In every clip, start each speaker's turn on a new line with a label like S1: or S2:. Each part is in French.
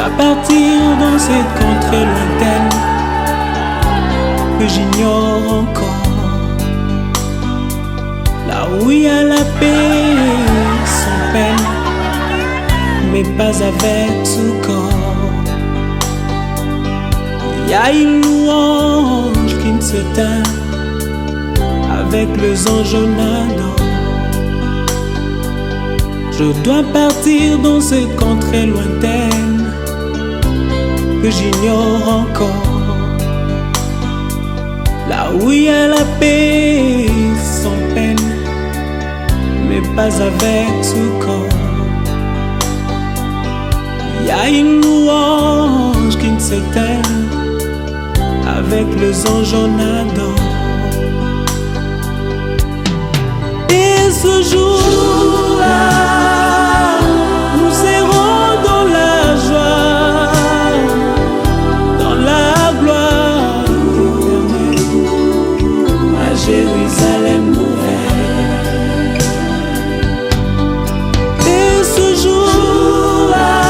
S1: dois partir dans cette contrée lointaine que j'ignore encore, là où il y a la paix sans peine, mais pas avec tout corps. Il y a une louange qui ne s'éteint avec les anges en adore. Je dois partir dans cette contrée lointaine que j'ignore encore, là où il y a la paix sans peine, mais pas avec tout corps. Il y a une louange qui ne s'éteint avec les anges en adore. Et ce jour-là, nous serons dans la joie, dans la gloire éternelle, à Jérusalem nouvelle. Et ce jour-là,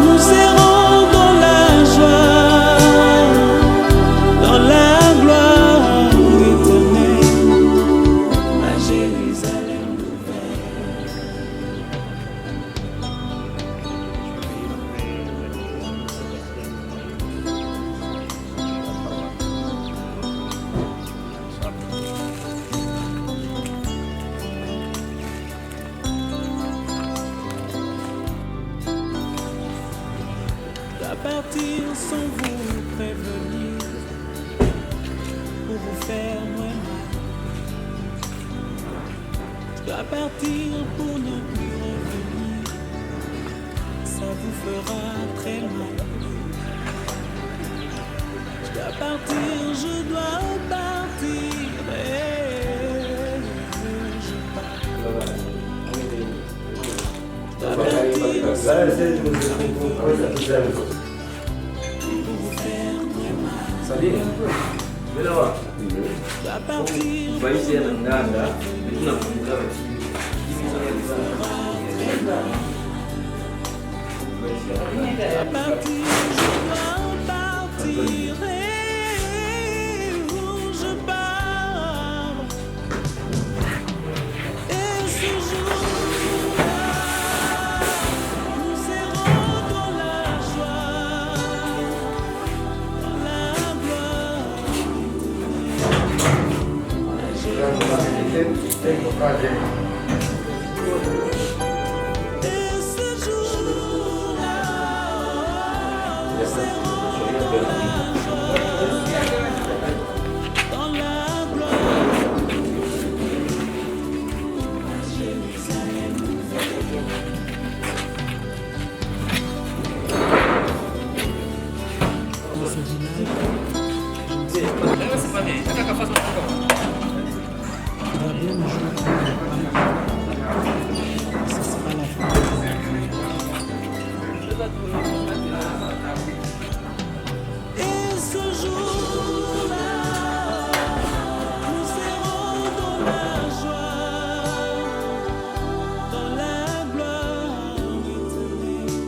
S1: nous serons dans la joie, dans la gloire éternelle, à Jérusalem nouvelle. Je dois partir sans vous prévenir, pour vous faire moins mal. Je dois partir pour ne plus revenir, ça vous fera très mal. Je dois partir, je dois partir, et je pars. Je dois partir sans vous faire moins mal. Je dois partir pour ne plus revenir, à partir, je dois partir, et je pars. Et ce jour-là, nous serons dans la joie, dans la gloire éternelle. Et ce jour-là, nous serons dans la gloire, à Jérusalem nouvelle. Et ce jour-là, nous serons dans la joie, dans la gloire éternelle,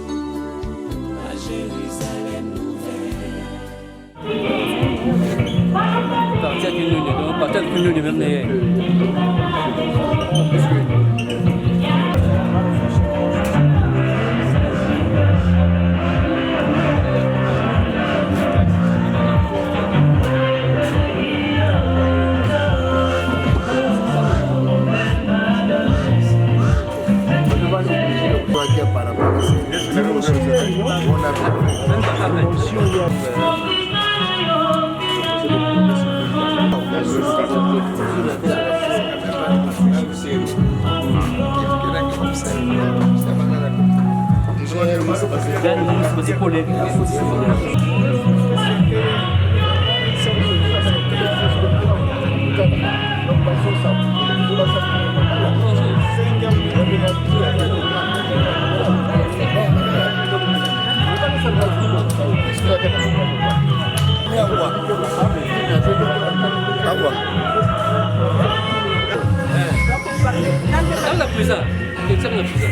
S1: à Jérusalem nouvelle.
S2: Sana pizza. Keksa na pizza.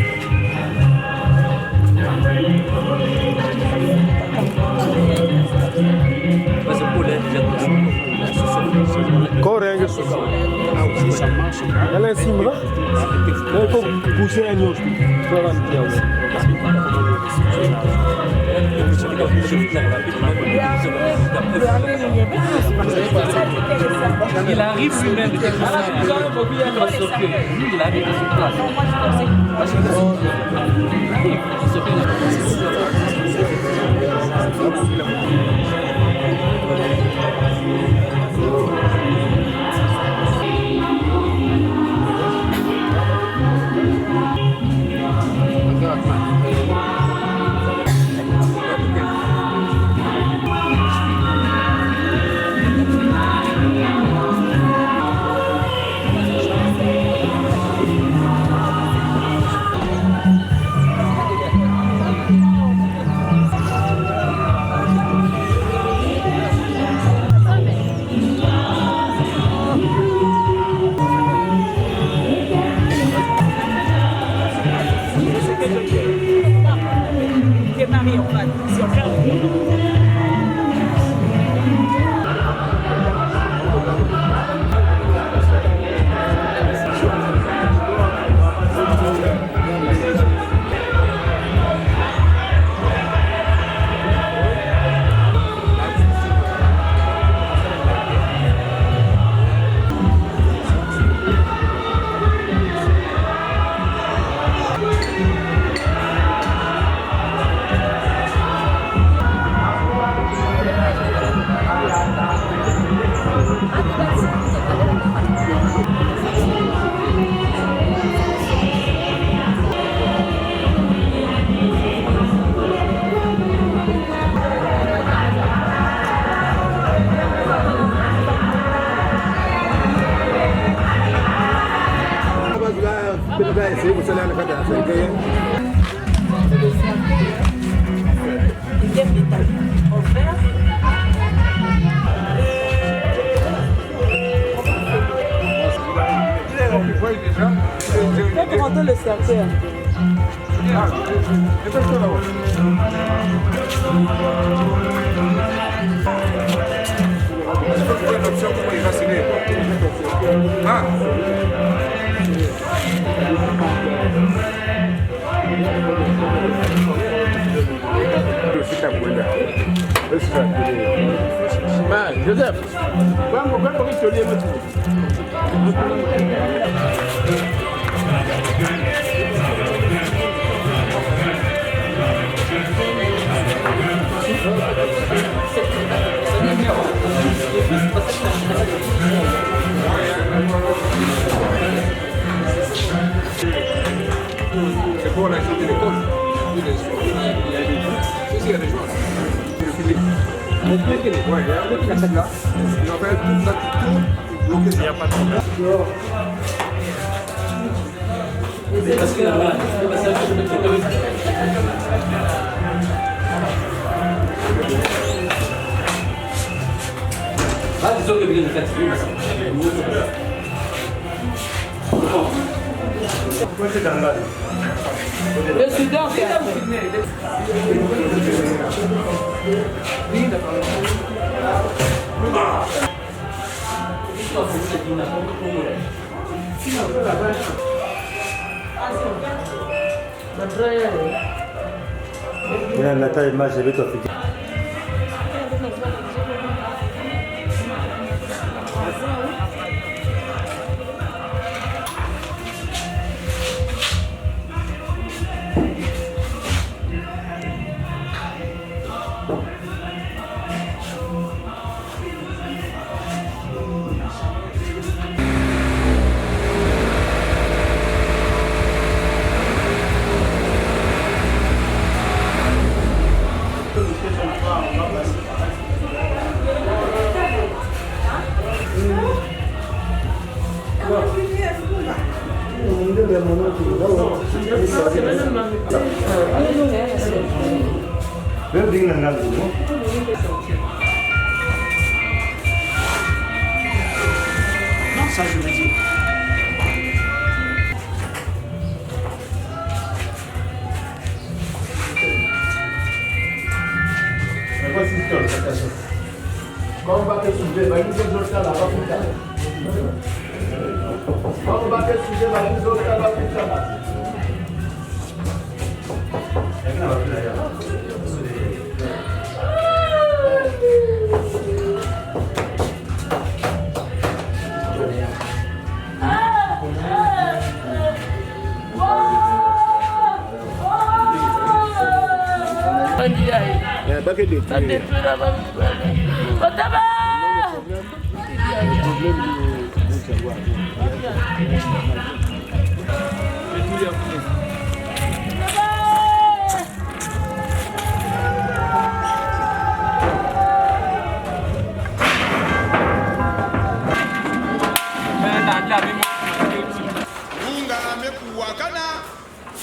S2: il faut pousser un autre.
S3: Il arrive lui-même. Lui, il arrive sur place.
S4: Comment le cercle?
S2: Joseph,
S5: c'est pour la journée d'école. Oui, bien sûr. Il y a des gens. Ouais, il y a un truc là. Et en fait, tout ça, tout bloqué. Il n'y a pas de problème.
S3: Parce que là-bas, disons que bien le
S4: Soudan, c'est
S2: la taille match avec toi.
S1: Non, ça je l'ai dit.
S2: Quand on va te soulever, il va nous dire là-bas plus tard.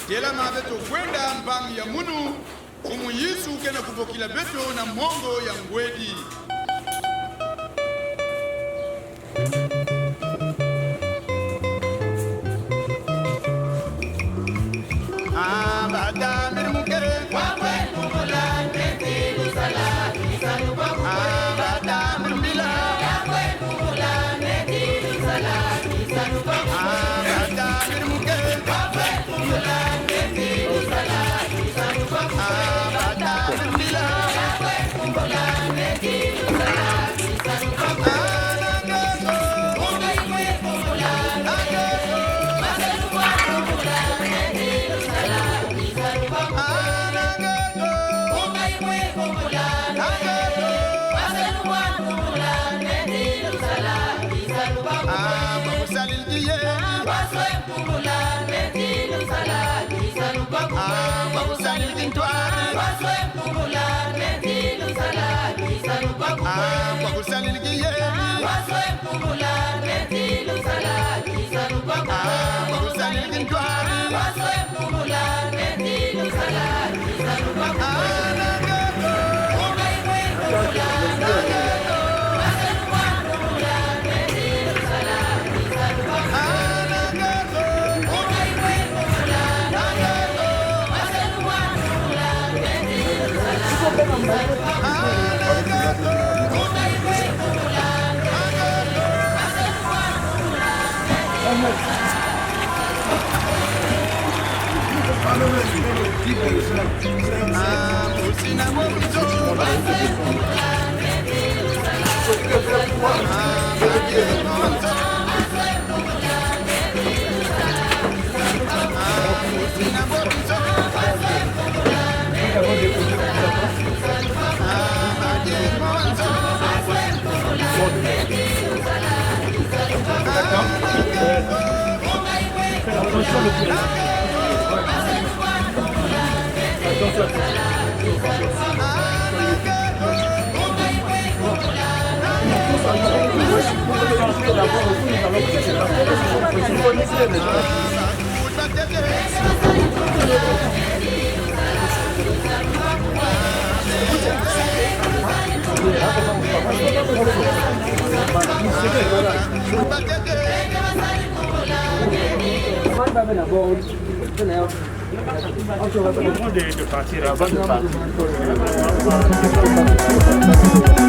S6: Tela mabeto kwenda mbamu ya munu kumu Yesu kena kupokila beto na mongo ya ngwedi. Abada mirmukere wakwe kumula neti lusala kisanu kwa abada mirmila wakwe kumula neti lusala kisanu kwa abada mirmukere wakwe kumula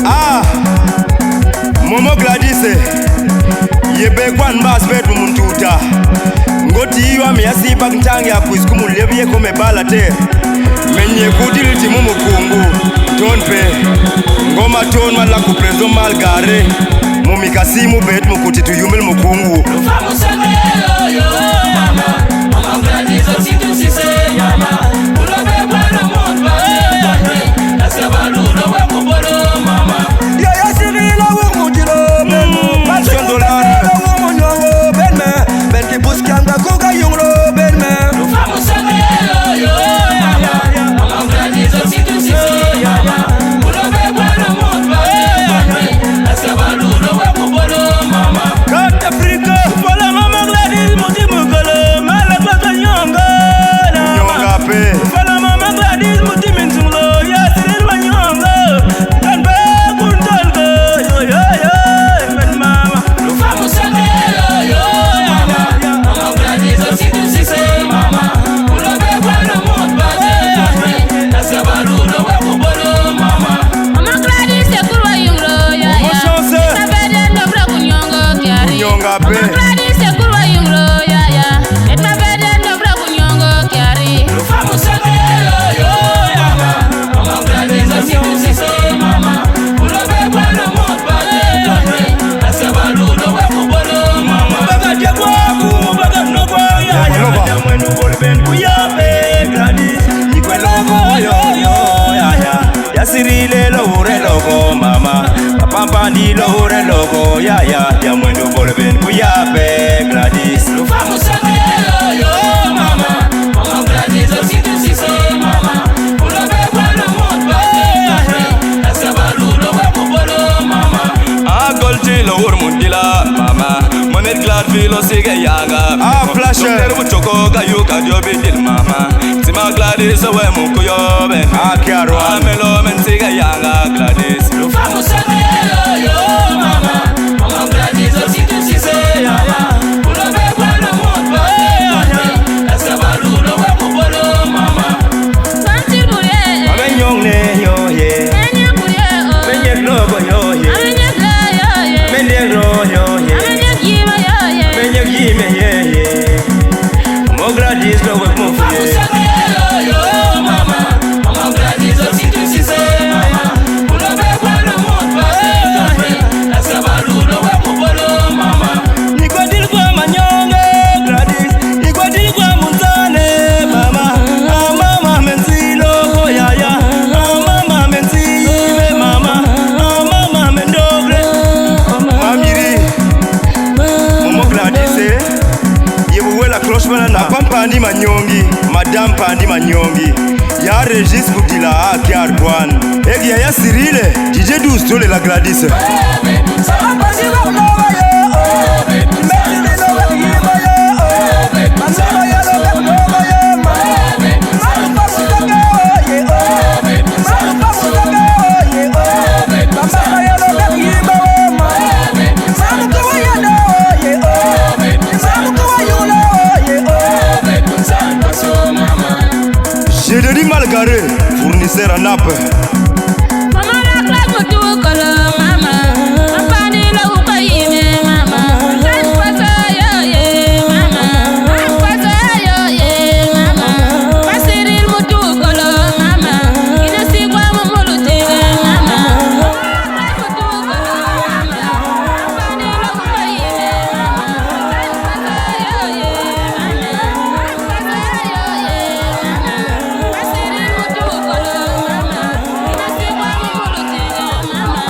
S7: Ah, Momo Gladys, yebe kwan bas betu muntuta. Ngoti iwa miyasi bak ntangi ya kuiskumu lebiye kome bala te. Menye kudili timu mukungu, ton pe. Ngoma ton mala kuprezo malgare. Mumikasimu bet mukuti tuyumil mukungu.
S8: Nufamu sebe yo mama, Momo Gladys otitu sise yama. Ulobe bueno mutba Nasabaluno we mubolo mama.
S7: Ya ya sirila wumudilo menu. Masondolana wumunyo benme. Benti buskanga kuka yunglo benme.
S8: Nufamu sebe yo mama, Momo Gladys otitu sise yama. Ulobe bueno mutba Nasabaluno we mubolo mama.
S7: Kat Afrika, wala Momo Gladys muti lobe akiarwa amelo mensiga yanga Gladys
S8: Vamos saber yo mama Mama Gladys si tu si se ya Ulo be bueno mundo Esa balulo we mubolo mama
S4: Santi bure
S7: amenyongne yo ye
S4: Enya bure
S7: menye lobo yo ye
S4: Amenya kla yo ye
S7: menye ro yo ye
S4: Amenya kima yo ye
S7: menye gime ye ye Mo Gladys lobe mo
S8: Vamos
S7: fuye
S8: saber yo mama Mama Gladys si tu si se mama Ulo be bueno mundo Esa balulo we mubolo mama
S7: Nikwadili kwa manyonge Gladys Nikwadili kwa munzane mama mama menzilo yaya mama menzive mama mama mendogre mamiri Momo Gladys yebuwela clochebana na pampandi manyongi madame pandi manyongi ya Regis Budila akiar kwan egi ya Sirile DJ Dustole la Gladys Jededi Malgaré, fournisseur à Naples.
S4: Mama rakla mutu kala mama Apani la ukayime mama Anpasa yo ye mama Anpasa yo ye mama Pasiril mutu kala mama Ina sigwa mamulute mama Mutu kala mama Apani la ukayime mama Anpasa yo ye mama Anpasa yo ye mama Pasiril mutu kala mama Ina sigwa mamulute mama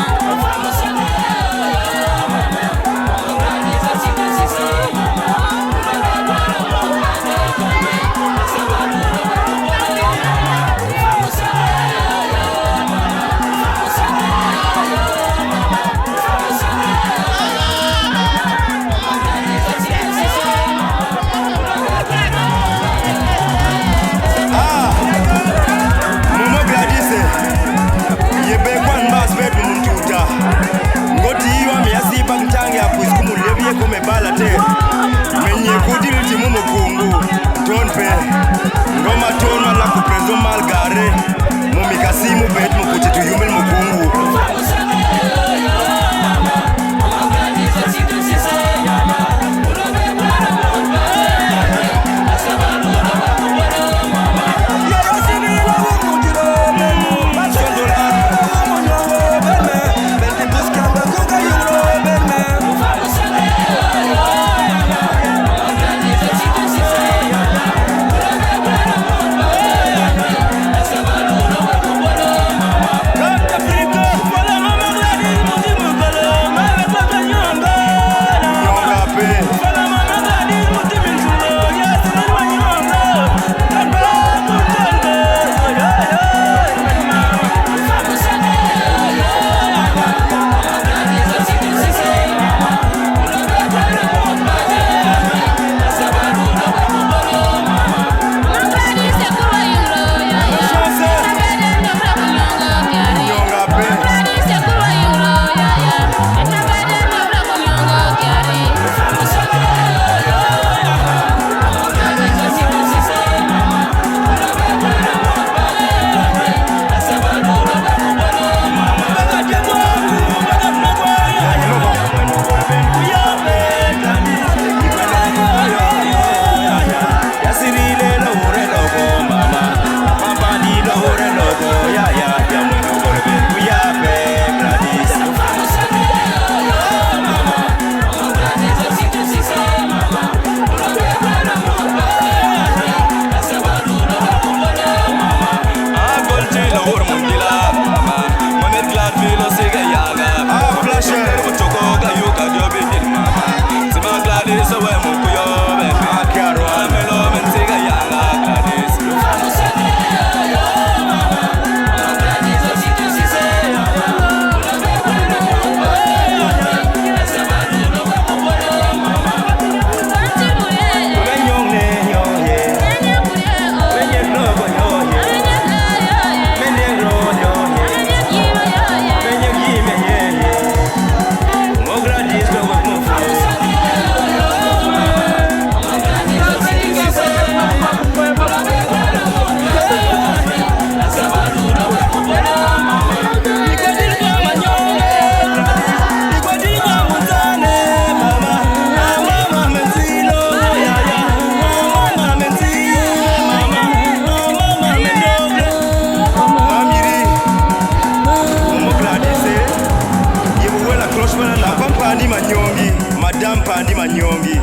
S7: Andi Manyongi,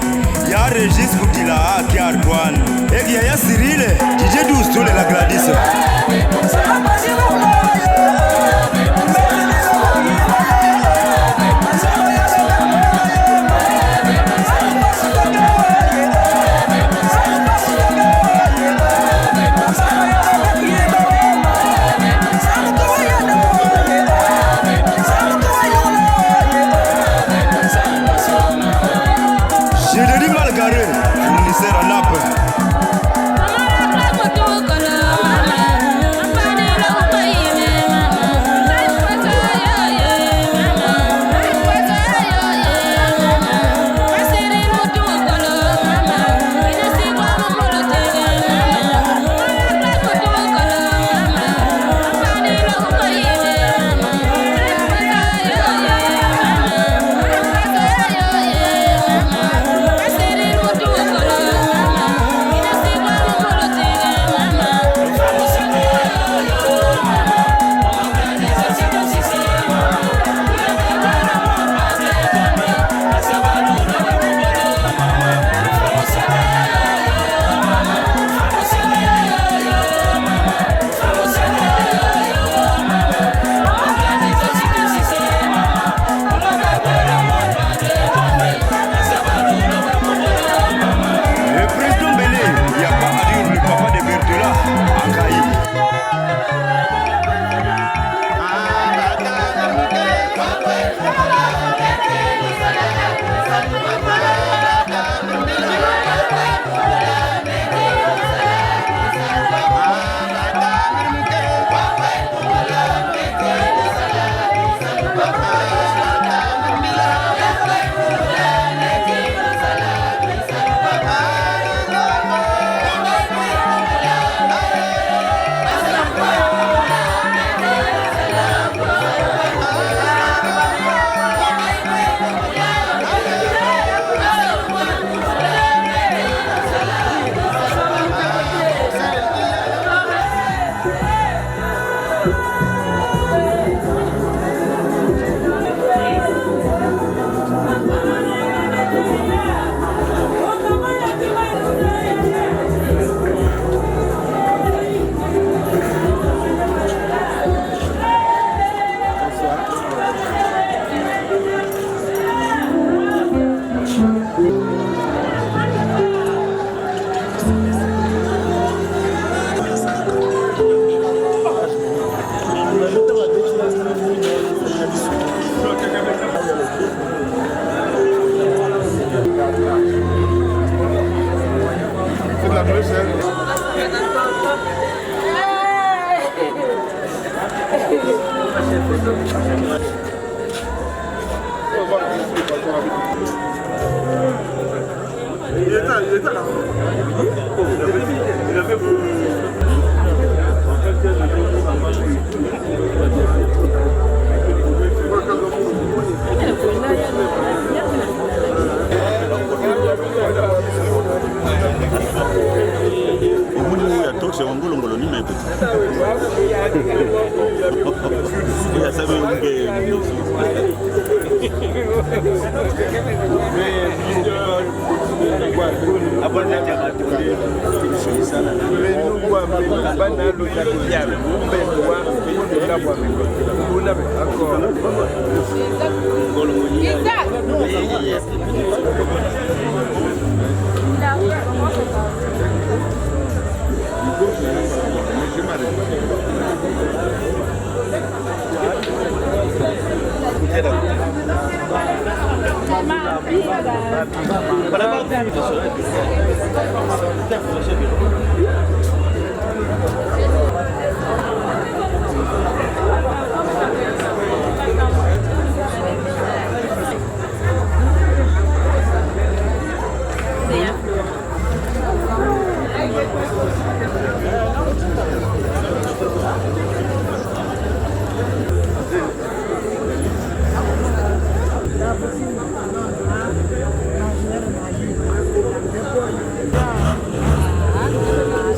S7: ya Régis Koutila, qui a Artoine, et qui a Cyril, DJ Douce, tous les la Gladys.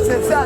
S9: C'est ça.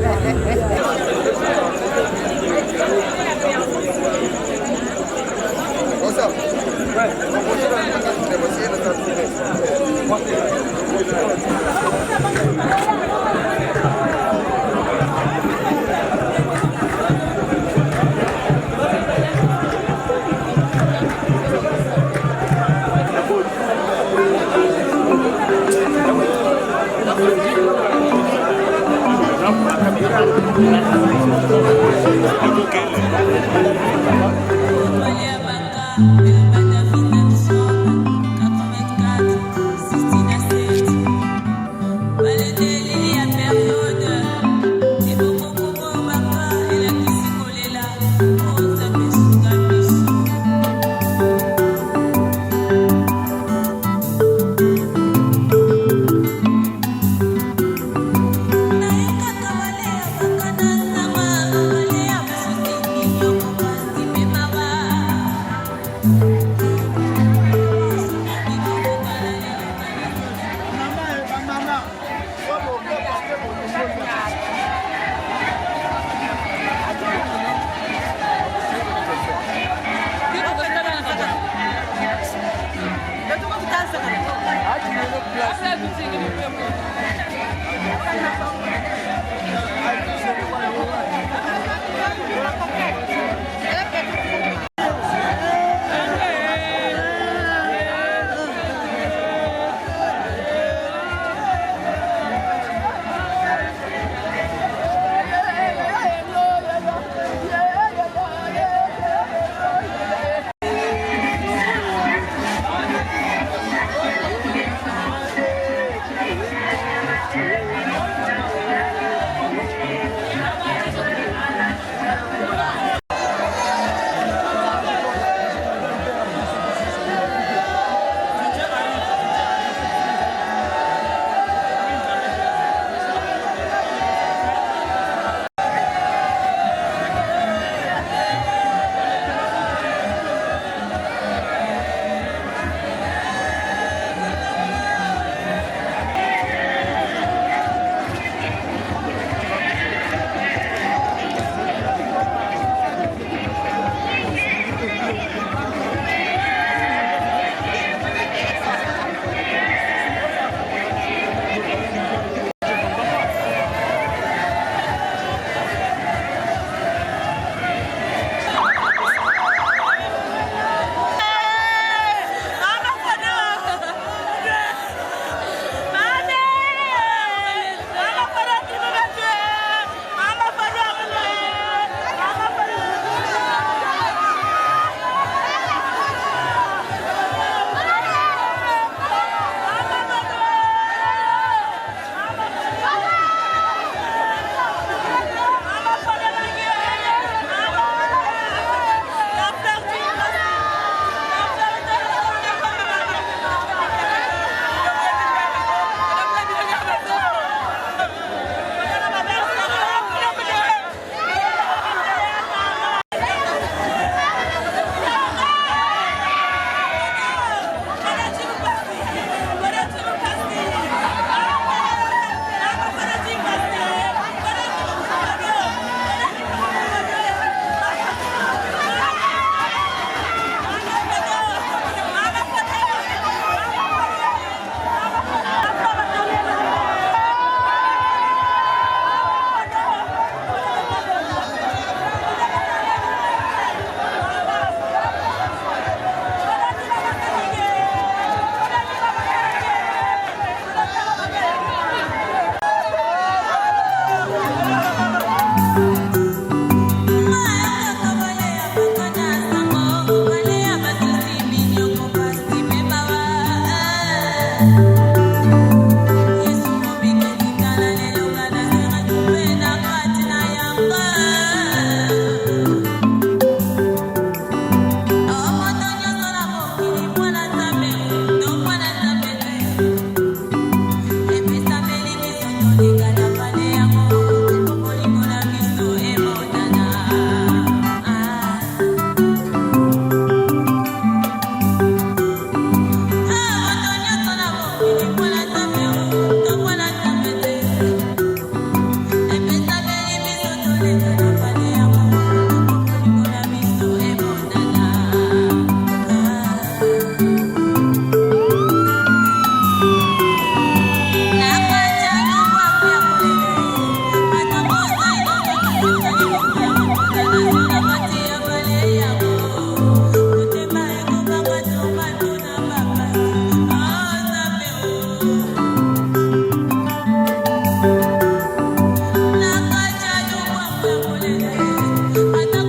S4: I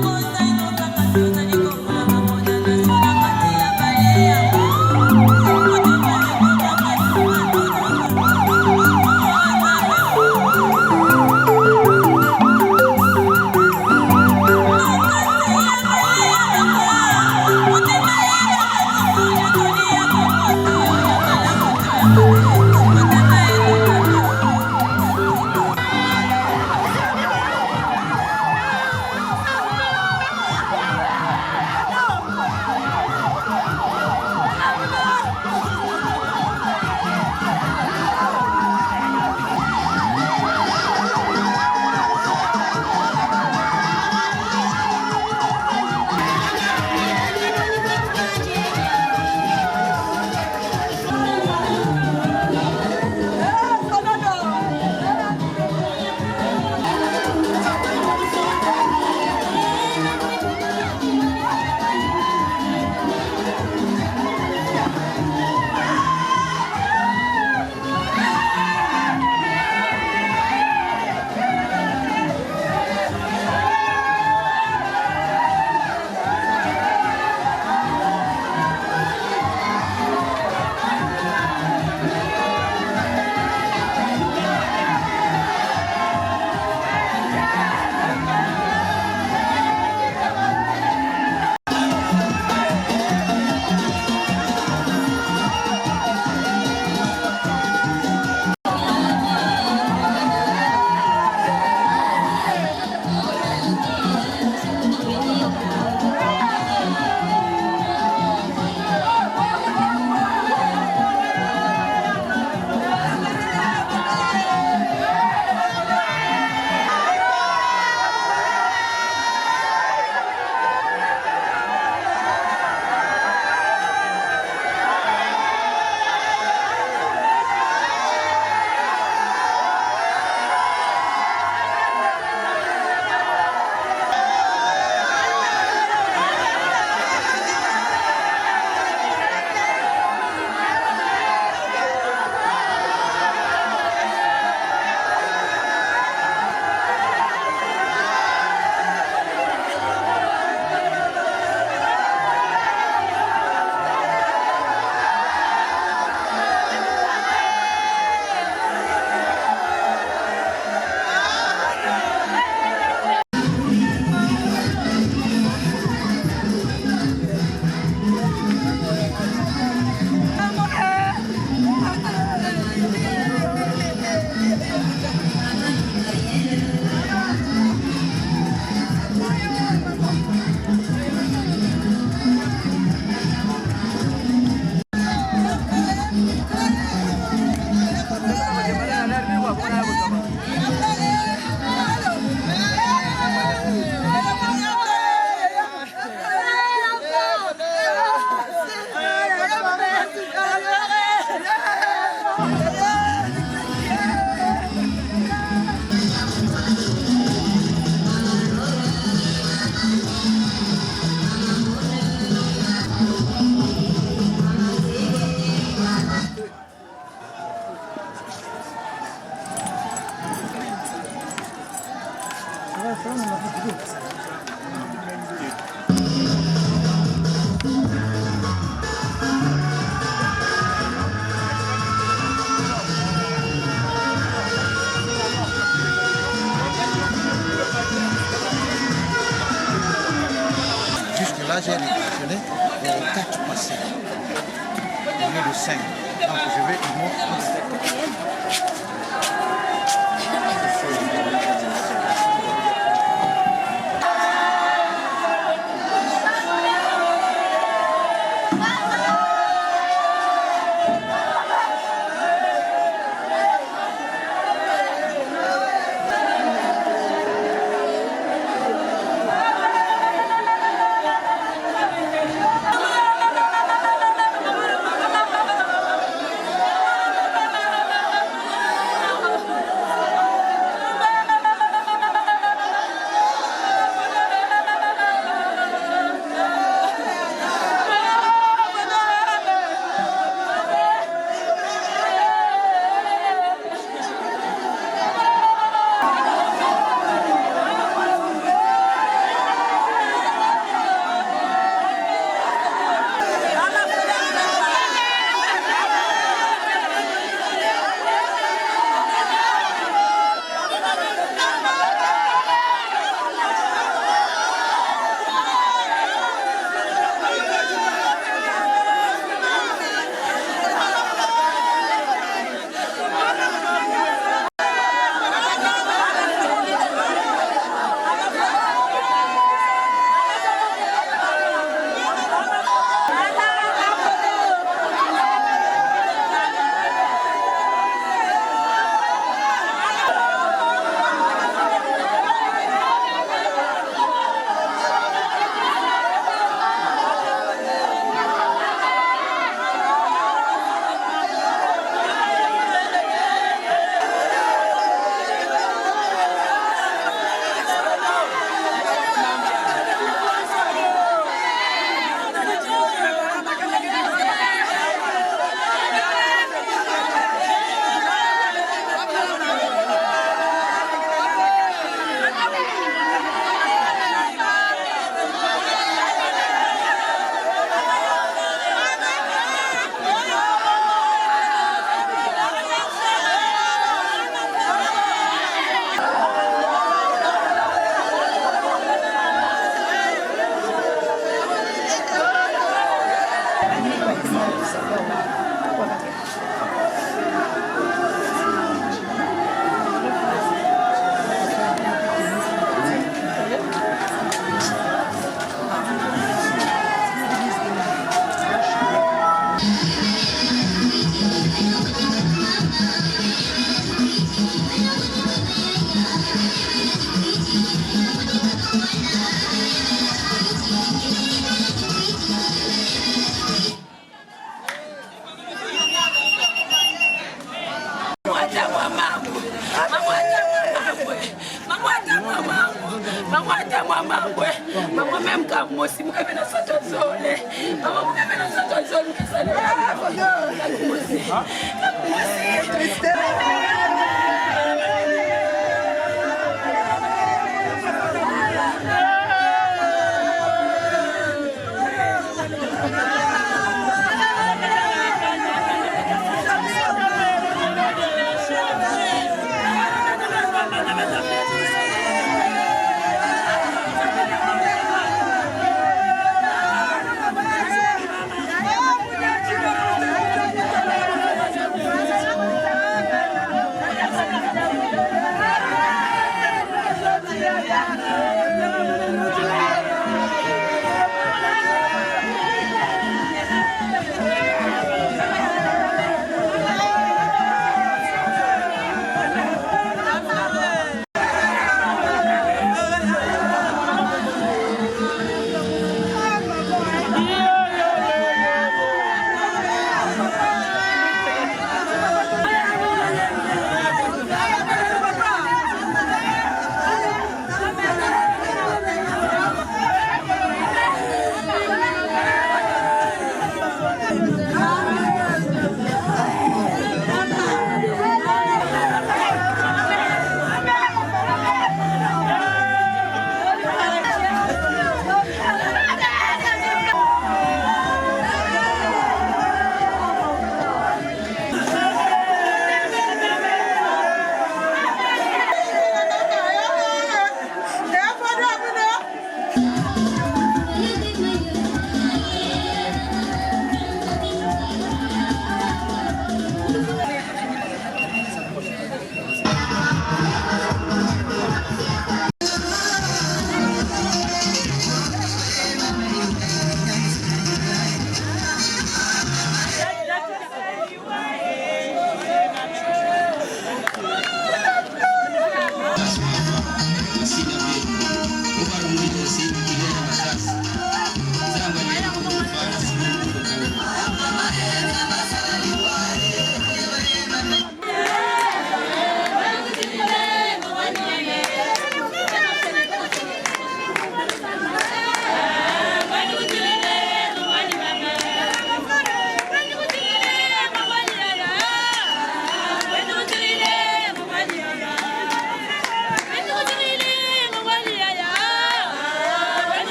S9: là, j'ai réflexionné 4 passages au lieu de 5. Donc je vais vous montrer.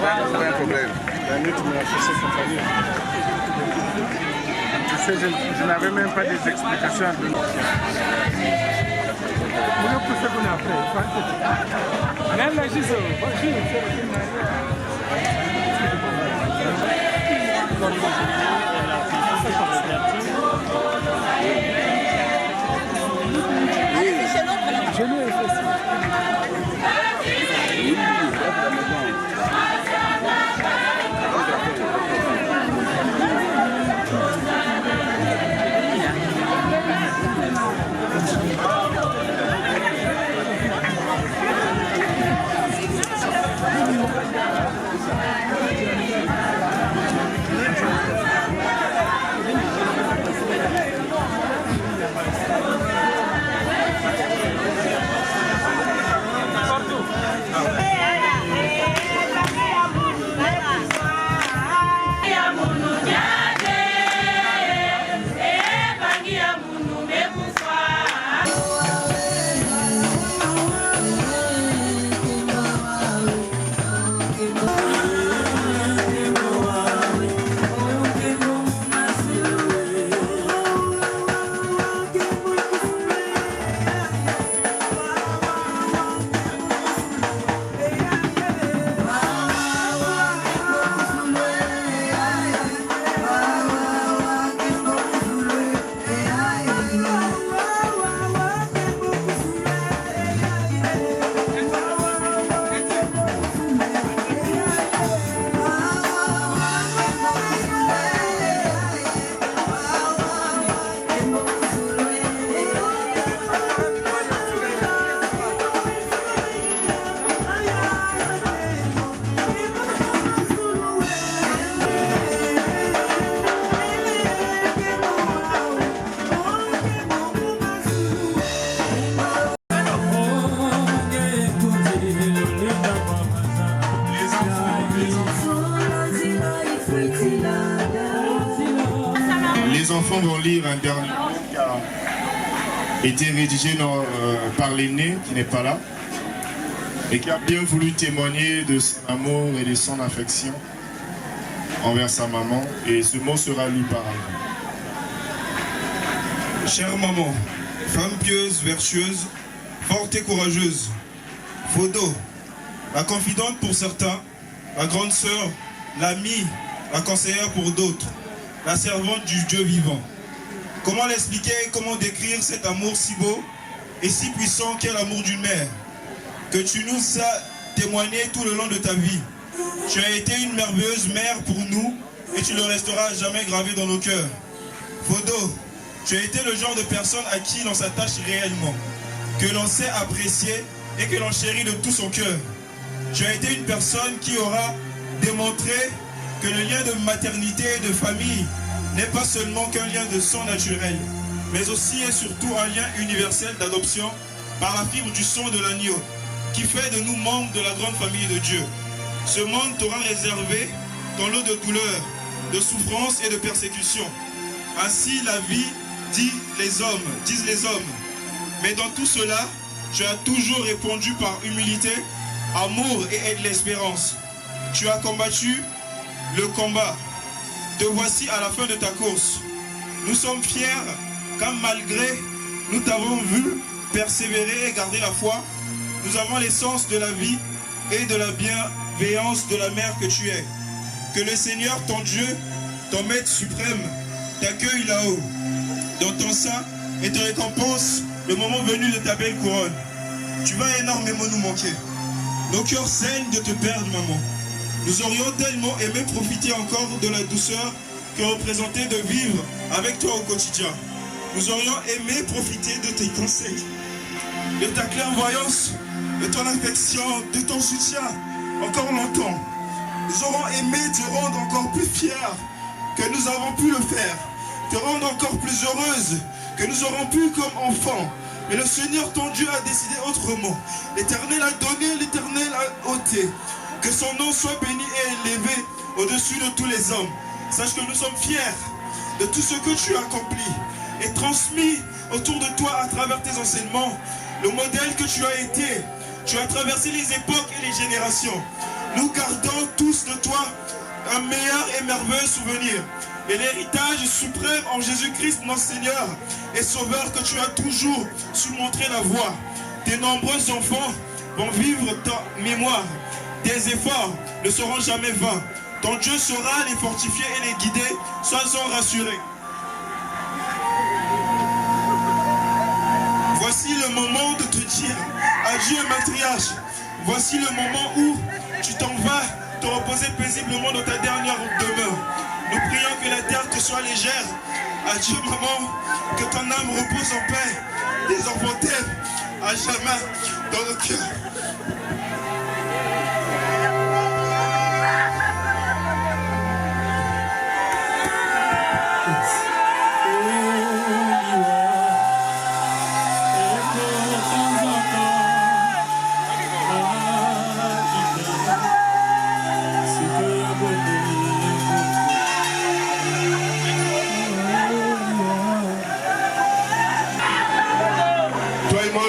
S5: pas un problème.
S9: La nuit, tu me l'as fait cette famille. Tu sais, je n'avais même pas des explications à donner.
S10: Les enfants vont lire un dernier livre qui a été rédigé par l'aîné qui n'est pas là et qui a bien voulu témoigner de son amour et de son affection envers sa maman, et ce mot sera lu par elle.
S11: Chère maman, femme pieuse, vertueuse, forte et courageuse, Fodo, la confidente pour certains, la grande sœur, l'amie, la conseillère pour d'autres, la servante du Dieu vivant. Comment l'expliquer, comment décrire cet amour si beau et si puissant qu'est l'amour d'une mère, que tu nous as témoigné tout le long de ta vie. Tu as été une merveilleuse mère pour nous et tu le resteras jamais gravé dans nos cœurs. Fodo, tu as été le genre de personne à qui l'on s'attache réellement, que l'on sait apprécier et que l'on chérit de tout son cœur. Tu as été une personne qui aura démontré que le lien de maternité et de famille n'est pas seulement qu'un lien de sang naturel, mais aussi et surtout un lien universel d'adoption par la fibre du sang de l'agneau, qui fait de nous membres de la grande famille de Dieu. Ce monde t'aura réservé ton lot de douleurs, de souffrances et de persécutions. Ainsi la vie disent les hommes. Mais dans tout cela, tu as toujours répondu par humilité, amour et aide l'espérance. Tu as combattu le combat. Te voici à la fin de ta course. Nous sommes fiers car malgré nous t'avons vu persévérer et garder la foi, nous avons l'essence de la vie et de la bienveillance de la mère que tu es. Que le Seigneur, ton Dieu, ton Maître suprême, t'accueille là-haut, dans ton sein, et te récompense le moment venu de ta belle couronne. Tu vas énormément nous manquer. Nos cœurs saignent de te perdre, maman. Nous aurions tellement aimé profiter encore de la douceur que représentait de vivre avec toi au quotidien. Nous aurions aimé profiter de tes conseils, de ta clairvoyance, de ton affection, de ton soutien, encore longtemps. Nous aurons aimé te rendre encore plus fiers que nous avons pu le faire, te rendre encore plus heureuse que nous aurons pu comme enfants. Mais le Seigneur, ton Dieu, a décidé autrement. L'Éternel a donné, l'Éternel a ôté. Que son nom soit béni et élevé au-dessus de tous les hommes. Sache que nous sommes fiers de tout ce que tu as accompli et transmis autour de toi à travers tes enseignements, le modèle que tu as été. Tu as traversé les époques et les générations. nous gardons tous de toi un meilleur et merveilleux souvenir. Et l'héritage suprême en Jésus-Christ, notre Seigneur et Sauveur, que tu as toujours su montrer la voie. Tes nombreux enfants vont vivre ta mémoire. Tes efforts ne seront jamais vains. Ton Dieu saura les fortifier et les guider, sois-en rassurés. Voici le moment de te dire adieu matriarche. Voici le moment où tu t'en vas te reposer paisiblement dans ta dernière demeure. Nous prions que la terre te soit légère. Adieu maman, que ton âme repose en paix. Les enfants t'aiment à jamais dans le cœur.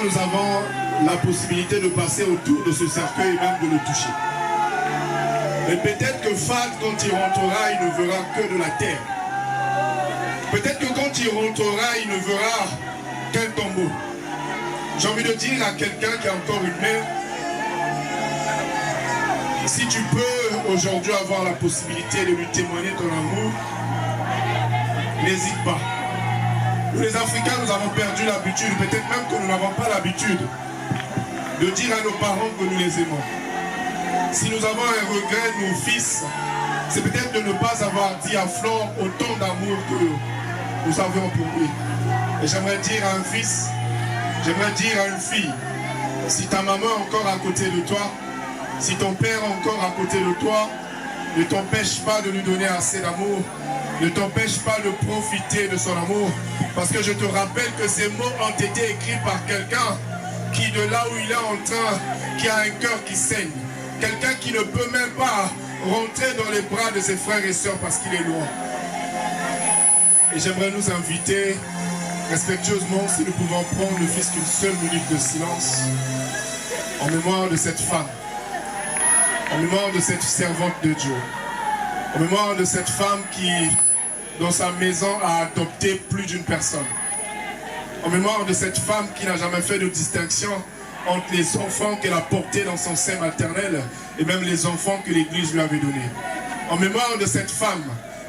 S10: Nous avons la possibilité de passer autour de ce cercueil et même de le toucher. Mais peut-être que Fad, quand il rentrera, il ne verra que de la terre. Peut-être que quand il rentrera, il ne verra qu'un tombeau. J'ai envie de dire à quelqu'un qui a encore une mère, si tu peux aujourd'hui avoir la possibilité de lui témoigner ton amour, n'hésite pas. Nous les Africains, nous avons perdu l'habitude, peut-être même que nous n'avons pas l'habitude de dire à nos parents que nous les aimons. Si nous avons un regret, nos fils, c'est peut-être de ne pas avoir dit à Flore autant d'amour que nous avions pour lui. Et j'aimerais dire à un fils, j'aimerais dire à une fille, si ta maman est encore à côté de toi, si ton père est encore à côté de toi, ne t'empêche pas de lui donner assez d'amour, ne t'empêche pas de profiter de son amour, parce que je te rappelle que ces mots ont été écrits par quelqu'un qui, de là où il est en train, qui a un cœur qui saigne, quelqu'un qui ne peut même pas rentrer dans les bras de ses frères et sœurs parce qu'il est loin. Et j'aimerais nous inviter respectueusement, si nous pouvons prendre ne fût-ce qu'une seule minute de silence en mémoire de cette femme, en mémoire de cette servante de Dieu, en mémoire de cette femme qui, dans sa maison, a adopté plus d'une personne. En mémoire de cette femme qui n'a jamais fait de distinction entre les enfants qu'elle a portés dans son sein maternel et même les enfants que l'Église lui avait donnés. En mémoire de cette femme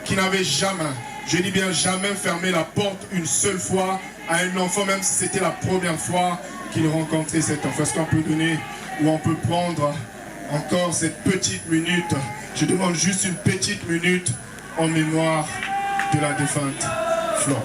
S10: qui n'avait jamais, je dis bien jamais, fermé la porte une seule fois à un enfant, même si c'était la première fois qu'il rencontrait cet enfant. Est-ce qu'on peut donner ou on peut prendre encore cette petite minute? Je demande juste une petite minute en mémoire de la défunte Flore.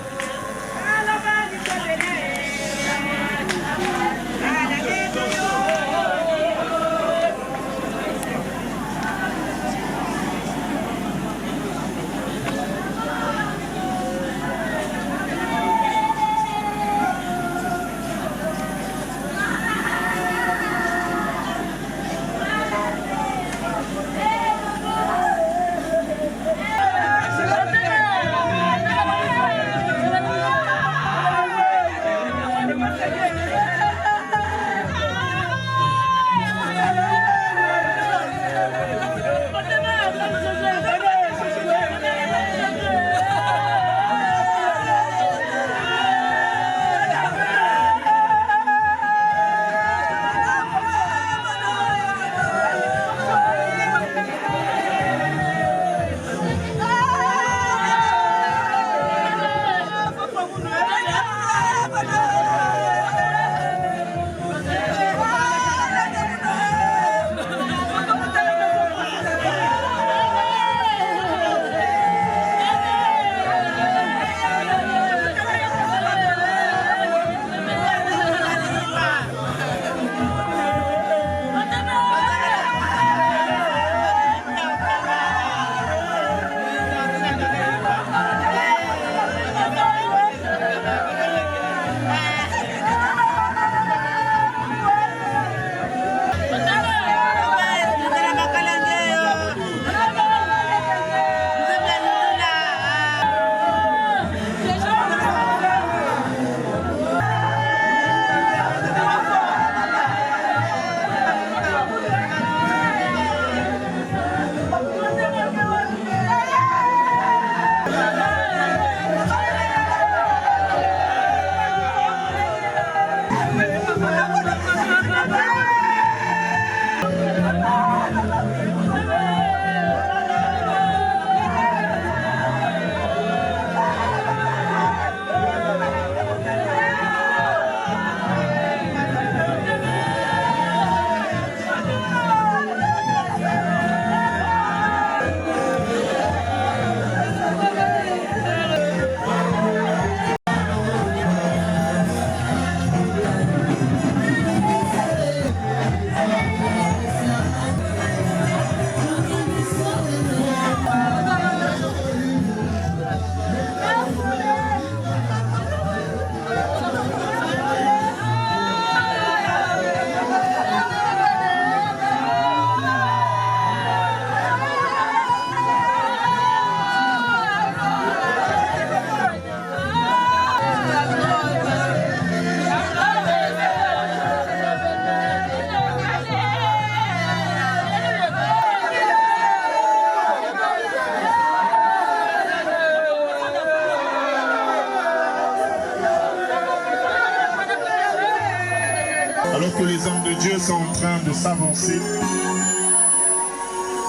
S10: Alors que les hommes de Dieu sont en train de s'avancer,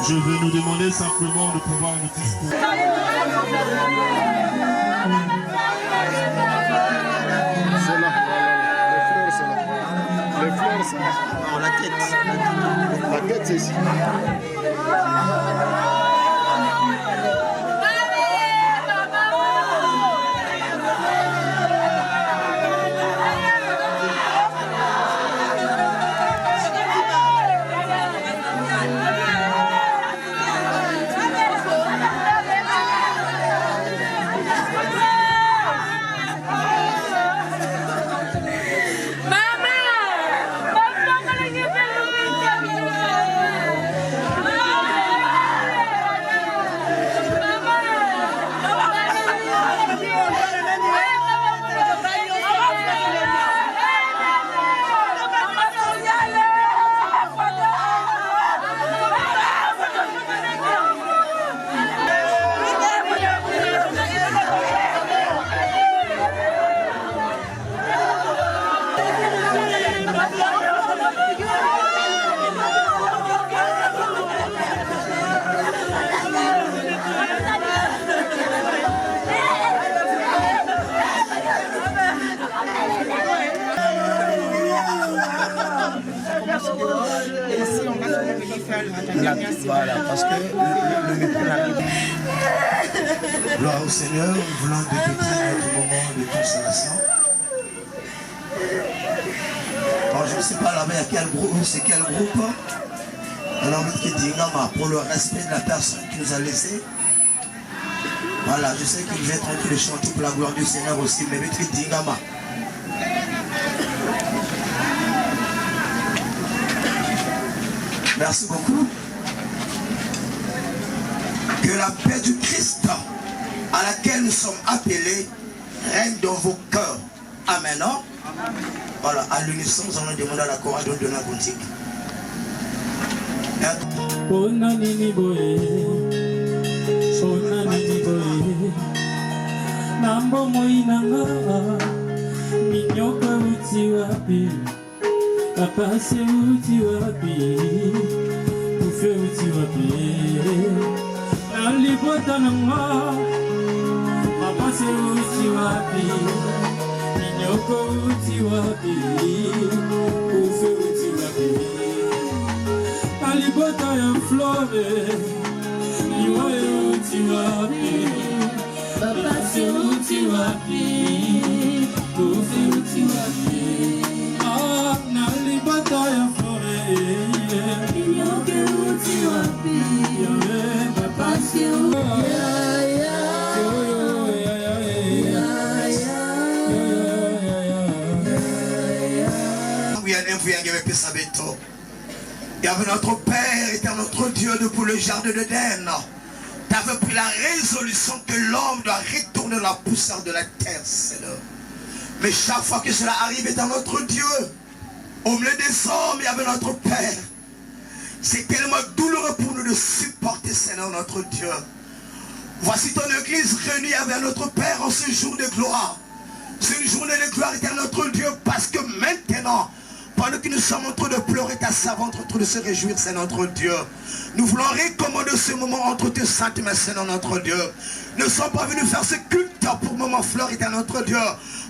S10: je vais nous demander simplement de pouvoir nous disposer.
S2: C'est là, les fleurs, c'est là.
S9: Non, la tête.
S2: La tête, c'est ici.
S9: Voilà, parce que le mépris arrive. Gloire au Seigneur, nous voulons débuter notre moment de consolation. Bon, je ne sais pas là-bas, il y a quel groupe, c'est quel groupe. Alors, pour le respect de la personne qui nous a laissé. Voilà, je sais qu'il va être en train de chanter pour la gloire du Seigneur aussi, mais Maître Dingama. Merci beaucoup. Que la paix du Christ à laquelle nous sommes appelés règne dans vos cœurs. Amen. Non? Voilà, à l'unisson, nous allons demander à la chorale de donner un cantique.
S1: Mambo moinanga minyoka uti wapi kapase uti wapi ufe uti wapi alibota nanga kapase uti wapi minyoka uti wapi ufe uti wapi alibota ya flore liwa uti wapi papa c'est où tu vas bien, tout fait où tu vas bien. Ah, dans les batailles en forêt, il y a que où tu vas bien. Papa c'est où,
S9: il y avait notre Père, était notre Dieu depuis le jardin d'Éden. Tu avais pris la résolution que l'homme doit retourner dans la poussière de la terre, Seigneur. Mais chaque fois que cela arrive, étant notre Dieu, au milieu des hommes, il y avait notre Père. C'est tellement douloureux pour nous de supporter, Seigneur, notre Dieu. Voici ton église réunie avec notre Père en ce jour de gloire. C'est une journée de gloire était notre Dieu parce que maintenant, Pendant que nous sommes en train de pleurer, ta servante en train de se réjouir, c'est notre Dieu. Nous voulons recommander ce moment entre tes saintes mains, c'est notre Dieu. Nous ne sommes pas venus faire ce culte pour moment fleur est à notre Dieu.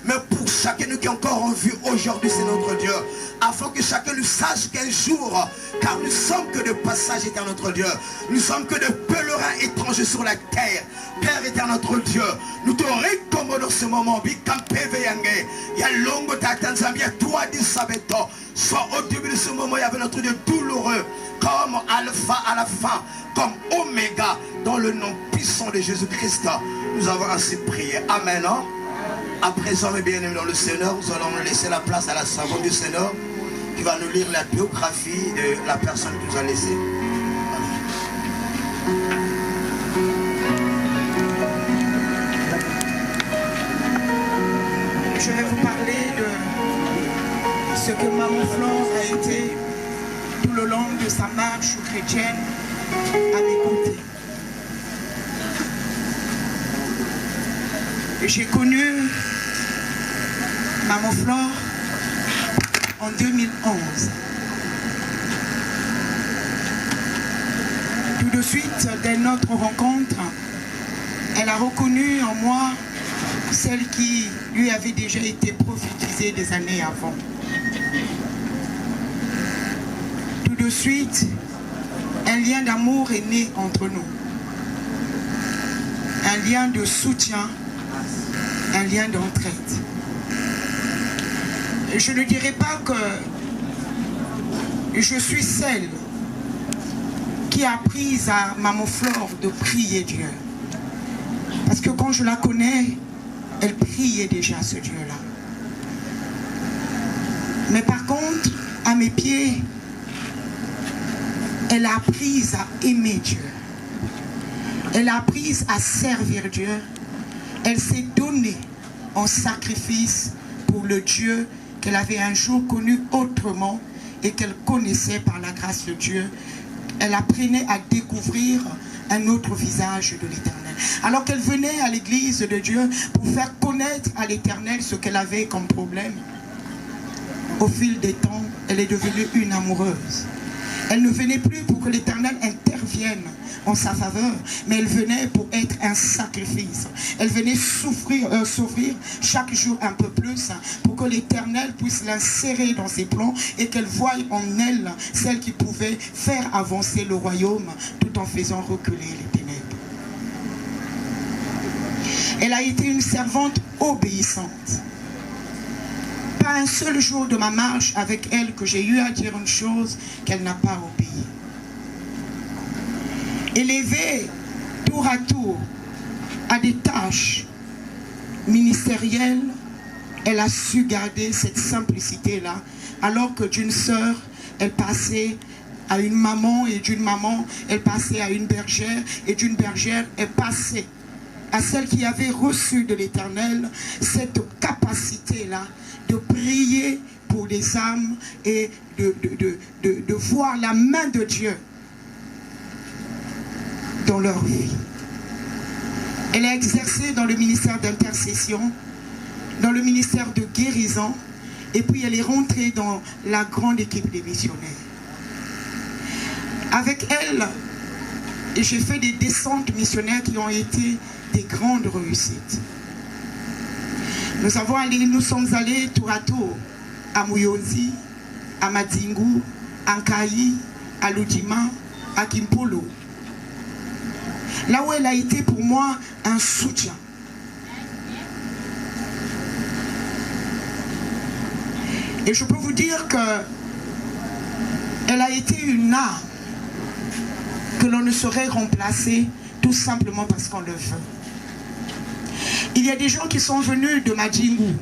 S9: Mais pour chacun de nous qui est encore en vue aujourd'hui, c'est notre Dieu. Afin que chacun nous sache qu'un jour, car nous sommes que de passage est à notre Dieu. Nous sommes que de pèlerins étrangers sur la terre. Père est à notre Dieu. Nous te recommandons ce moment. Soit au début de ce moment, il y avait notre Dieu douloureux, comme alpha à la fin, comme oméga, dans le nom puissant de Jésus-Christ. Nous avons ainsi prié. Amen. Hein? À présent, mes bien-aimés dans le Seigneur, nous allons laisser la place à la servante du Seigneur qui va nous lire la biographie de la personne qui nous a laissé.
S12: Je vais vous parler de ce que Maman Flore a été tout le long de sa marche chrétienne à mes côtés. J'ai connu Maman Flore en 2011. Tout de suite, dès notre rencontre, elle a reconnu en moi celle qui lui avait déjà été prophétisée des années avant. Tout de suite, un lien d'amour est né entre nous. Un lien de soutien, un lien d'entraide. Je ne dirais pas que je suis celle qui a appris à Maman Flore de prier Dieu. Parce que quand je la connais, elle priait déjà ce Dieu-là. Mais par contre, à mes pieds, elle a appris à aimer Dieu. Elle a appris à servir Dieu. Elle s'est donnée en sacrifice pour le Dieu qu'elle avait un jour connu autrement et qu'elle connaissait par la grâce de Dieu. Elle apprenait à découvrir un autre visage de l'Éternel. Alors qu'elle venait à l'église de Dieu pour faire connaître à l'Éternel ce qu'elle avait comme problème, au fil des temps, elle est devenue une amoureuse. Elle ne venait plus pour que l'Éternel intervienne en sa faveur, mais elle venait pour être un sacrifice. Elle venait s'offrir chaque jour un peu plus pour que l'Éternel puisse l'insérer dans ses plans et qu'elle voie en elle celle qui pouvait faire avancer le royaume tout en faisant reculer les ténèbres. Elle a été une servante obéissante. Pas un seul jour de ma marche avec elle que j'ai eu à dire une chose qu'elle n'a pas obéi. Élevée tour à tour à des tâches ministérielles, elle a su garder cette simplicité-là, alors que d'une sœur, elle passait à une maman, et d'une maman, elle passait à une bergère, et d'une bergère, elle passait à celle qui avait reçu de l'Éternel cette capacité-là de prier pour les âmes et de voir la main de Dieu dans leur vie. Elle a exercé dans le ministère d'intercession, dans le ministère de guérison, et puis elle est rentrée dans la grande équipe des missionnaires. Avec elle, j'ai fait des descentes missionnaires qui ont été des grandes réussites. Nous sommes allés tour à tour à Muyonzi, à Madingu, à Nkayi, à Ludima, à Kimpolo. Là où elle a été pour moi un soutien. Et je peux vous dire que elle a été une âme que l'on ne saurait remplacer tout simplement parce qu'on le veut. Il y a des gens qui sont venus de Madingu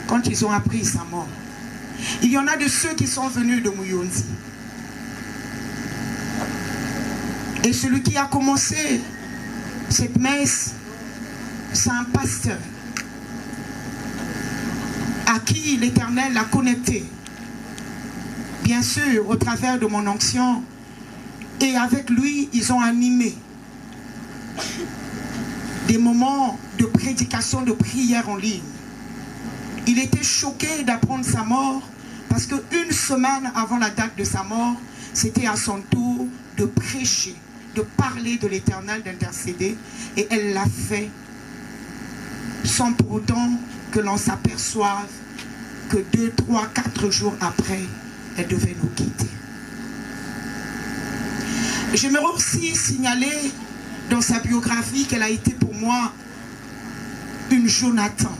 S12: quand ils ont appris sa mort. Il y en a de ceux qui sont venus de Muyonzi. Et celui qui a commencé cette messe, c'est un pasteur à qui l'Éternel l'a connecté. Bien sûr, au travers de mon onction. Et avec lui, ils ont animé des moments de prédication, de prière en ligne. Il était choqué d'apprendre sa mort Parce qu'une semaine avant la date de sa mort, c'était à son tour de prêcher, de parler de l'Éternel, d'intercéder. Et elle l'a fait sans pour autant que l'on s'aperçoive que 2, 3, 4 jours après, elle devait nous quitter. J'aimerais aussi signaler dans sa biographie qu'elle a été pour moi une Jonathan.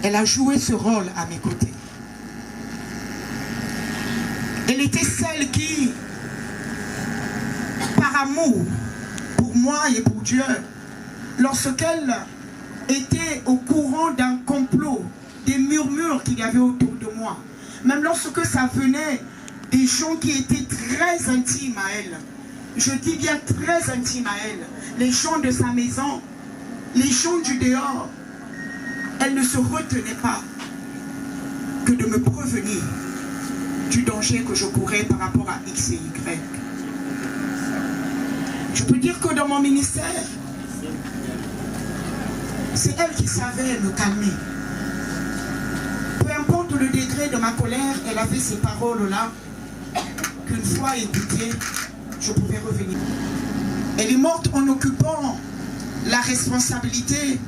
S12: Elle a joué ce rôle à mes côtés. Elle était celle qui, par amour pour moi et pour Dieu, lorsqu'elle était au courant d'un complot, des murmures qu'il y avait autour de moi, même lorsque ça venait des gens qui étaient très intimes à elle, je dis bien très intimes à elle, les gens de sa maison, les gens du dehors, elle ne se retenait pas que de me prévenir du danger que je courais par rapport à X et Y. Je peux dire que dans mon ministère, c'est elle qui savait me calmer. Peu importe le degré de ma colère, elle avait ces paroles-là qu'une fois écoutées, je pouvais revenir. Elle est morte en occupant la responsabilité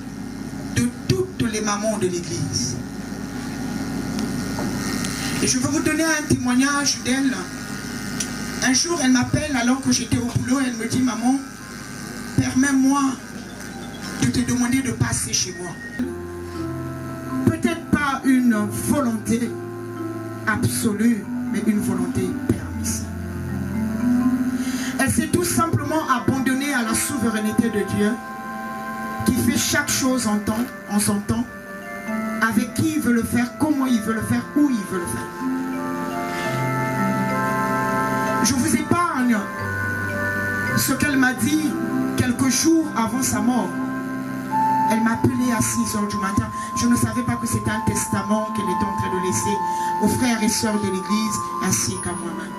S12: de toutes les mamans de l'église. Et je veux vous donner un témoignage d'elle. Un jour, elle m'appelle alors que j'étais au boulot. Elle me dit, maman, permets-moi de te demander de passer chez moi. Peut-être pas une volonté absolue, mais une volonté permissive. Elle s'est tout simplement abandonnée à la souveraineté de Dieu, qui fait chaque chose en son temps, avec qui il veut le faire, comment il veut le faire, où il veut le faire. Je vous épargne ce qu'elle m'a dit quelques jours avant sa mort. Elle m'a appelé à 6 h du matin. Je ne savais pas que c'était un testament qu'elle était en train de laisser aux frères et sœurs de l'église ainsi qu'à moi-même.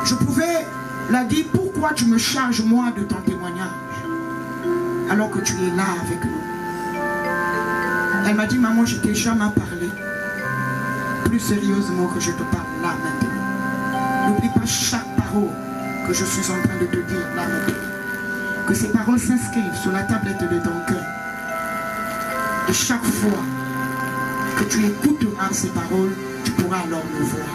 S12: Je pouvais la dire, pourquoi tu me charges moi de ton témoignage alors que tu es là avec nous. Elle m'a dit, maman, je t'ai jamais parlé plus sérieusement que je te parle là maintenant. N'oublie pas chaque parole que je suis en train de te dire là maintenant. Que ces paroles s'inscrivent sur la tablette de ton cœur. Et chaque fois que tu écouteras ces paroles, tu pourras alors me voir.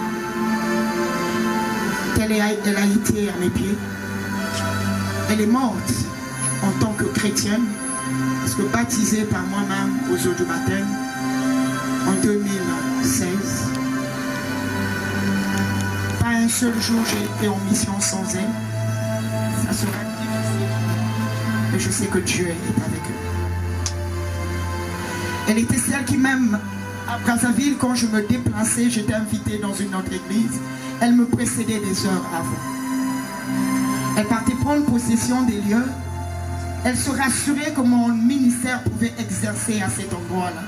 S12: Elle a été à mes pieds. Elle est morte en tant que chrétienne, parce que baptisée par moi-même aux eaux du baptême en 2016. Pas un seul jour j'ai été en mission sans elle. Ça sera difficile, mais je sais que Dieu est avec elle. Elle était celle qui, même à Brazzaville, quand je me déplaçais, j'étais invitée dans une autre église. Elle me précédait des heures avant. Elle partait prendre possession des lieux. Elle se rassurait que mon ministère pouvait exercer à cet endroit-là.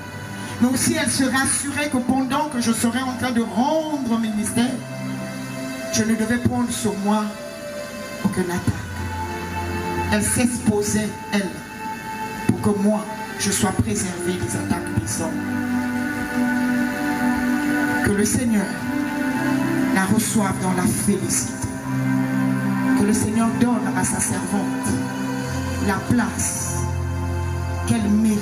S12: Mais aussi elle se rassurait que pendant que je serais en train de rendre ministère, je ne devais prendre sur moi aucune attaque. Elle s'exposait, elle, pour que moi, je sois préservé des attaques des hommes. Que le Seigneur la reçoive dans la félicité. Que le Seigneur donne à sa servante la place qu'elle mérite.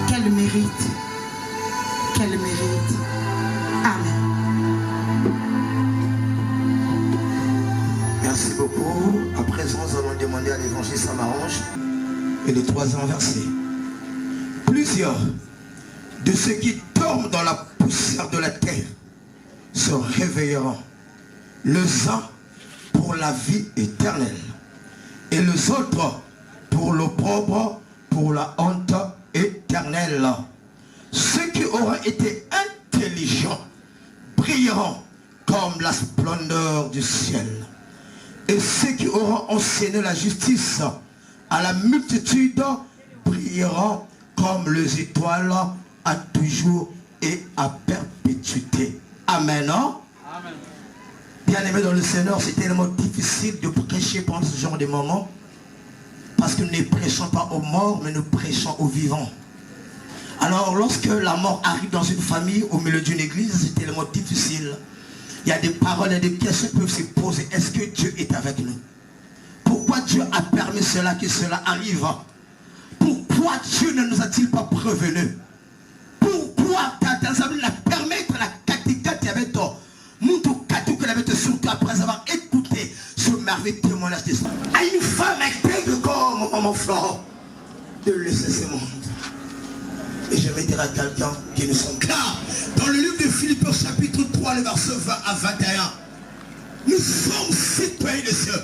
S12: Qu'elle mérite. Qu'elle mérite. Amen.
S9: Merci beaucoup. À présent, nous allons demander à l'évangile Samarange et les 3 versets. Plusieurs de ceux qui dorment dans la poussière de la terre se réveilleront, les uns pour la vie éternelle et les autres pour l'opprobre, pour la honte éternelle. Ceux qui auront été intelligents brilleront comme la splendeur du ciel, et ceux qui auront enseigné la justice à la multitude brilleront comme les étoiles à toujours et à perpétuité. Amen. Hein? Amen. Bien-aimés dans le Seigneur, c'est tellement difficile de prêcher pendant ce genre de moments, parce que nous ne prêchons pas aux morts, mais nous prêchons aux vivants. Alors lorsque la mort arrive dans une famille, au milieu d'une église, c'est tellement difficile. Il y a des paroles et des questions qui peuvent se poser. Est-ce que Dieu est avec nous? Pourquoi Dieu a permis cela, que cela arrive? Pourquoi Dieu ne nous a-t-il pas prévenus? Pourquoi la permettre la catégorie avec toi? Surtout après avoir écouté ce merveilleux témoignage de ça. À une femme intègre comme maman Flore de laisser ce monde. Et je vais dire à quelqu'un qui nous sommes clairs. Dans le livre de Philippiens chapitre 3, le verset 20 à 21. Nous sommes citoyens des cieux,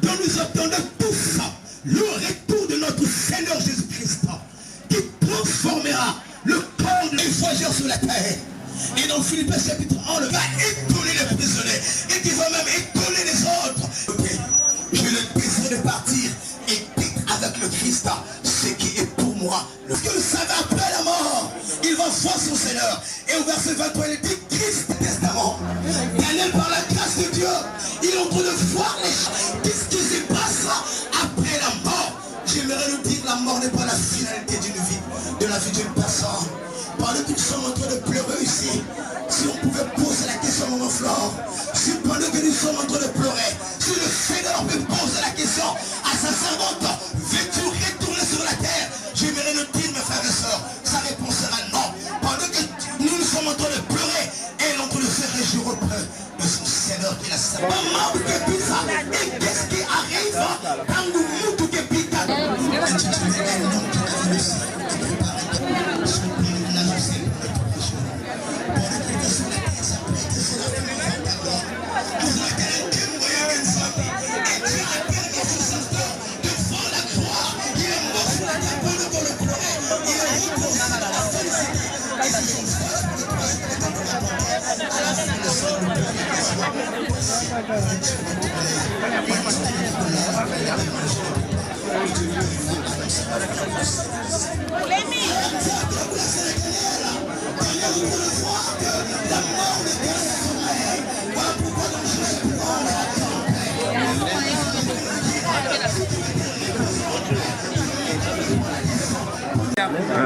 S9: dont nous attendons tous le retour de notre Seigneur Jésus-Christ, qui transformera le corps des voyageurs sur la terre. Et dans Philippiens chapitre 1, le va étonner les prisonniers et qui va même étonner les autres. Okay. J'ai le désir de partir et quitte avec le Christ ce qui est pour moi. Parce que vous savez, après la mort, il va voir son Seigneur. Et au verset 23, il dit Christ Testament. Daniel, par la grâce de Dieu, il est en train de voir les choses. Qu'est-ce qui se passera après la mort? J'aimerais nous dire, la mort n'est pas la finalité d'une vie, de la vie d'une personne. Pendant que nous sommes en train de pleurer ici, si on pouvait poser la question à Maman Flore, si pendant que nous sommes en train de pleurer, si le Seigneur peut poser la question à sa servante, veux-tu retourner sur la terre? J'aimerais nous dire, mes frères et sœurs, sa réponse sera non. Pendant que nous sommes en train de pleurer, elle est en train de se réjouir auprès de son Seigneur qui l'a servi. Maman, et qu'est-ce qui arrive quand nous moutons que pita?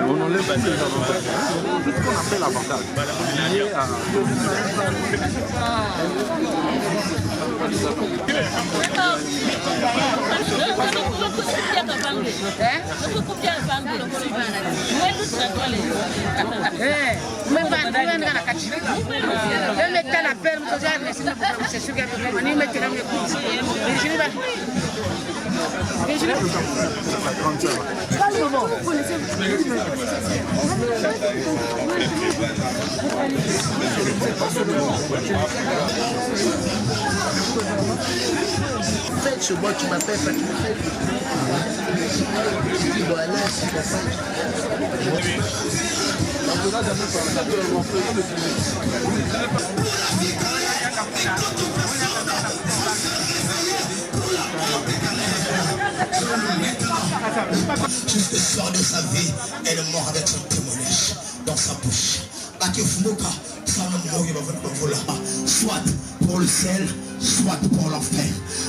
S2: On enlève tout ce qu'on appelle l'avantage. Lié à...
S13: Faites chez moi, tu m'appelles, tu me fais. Voilà, c'est pour ça.
S9: Jusqu'au soir de sa vie, elle est morte avec son témoignage dans sa bouche. Soit pour le ciel, soit pour l'enfer.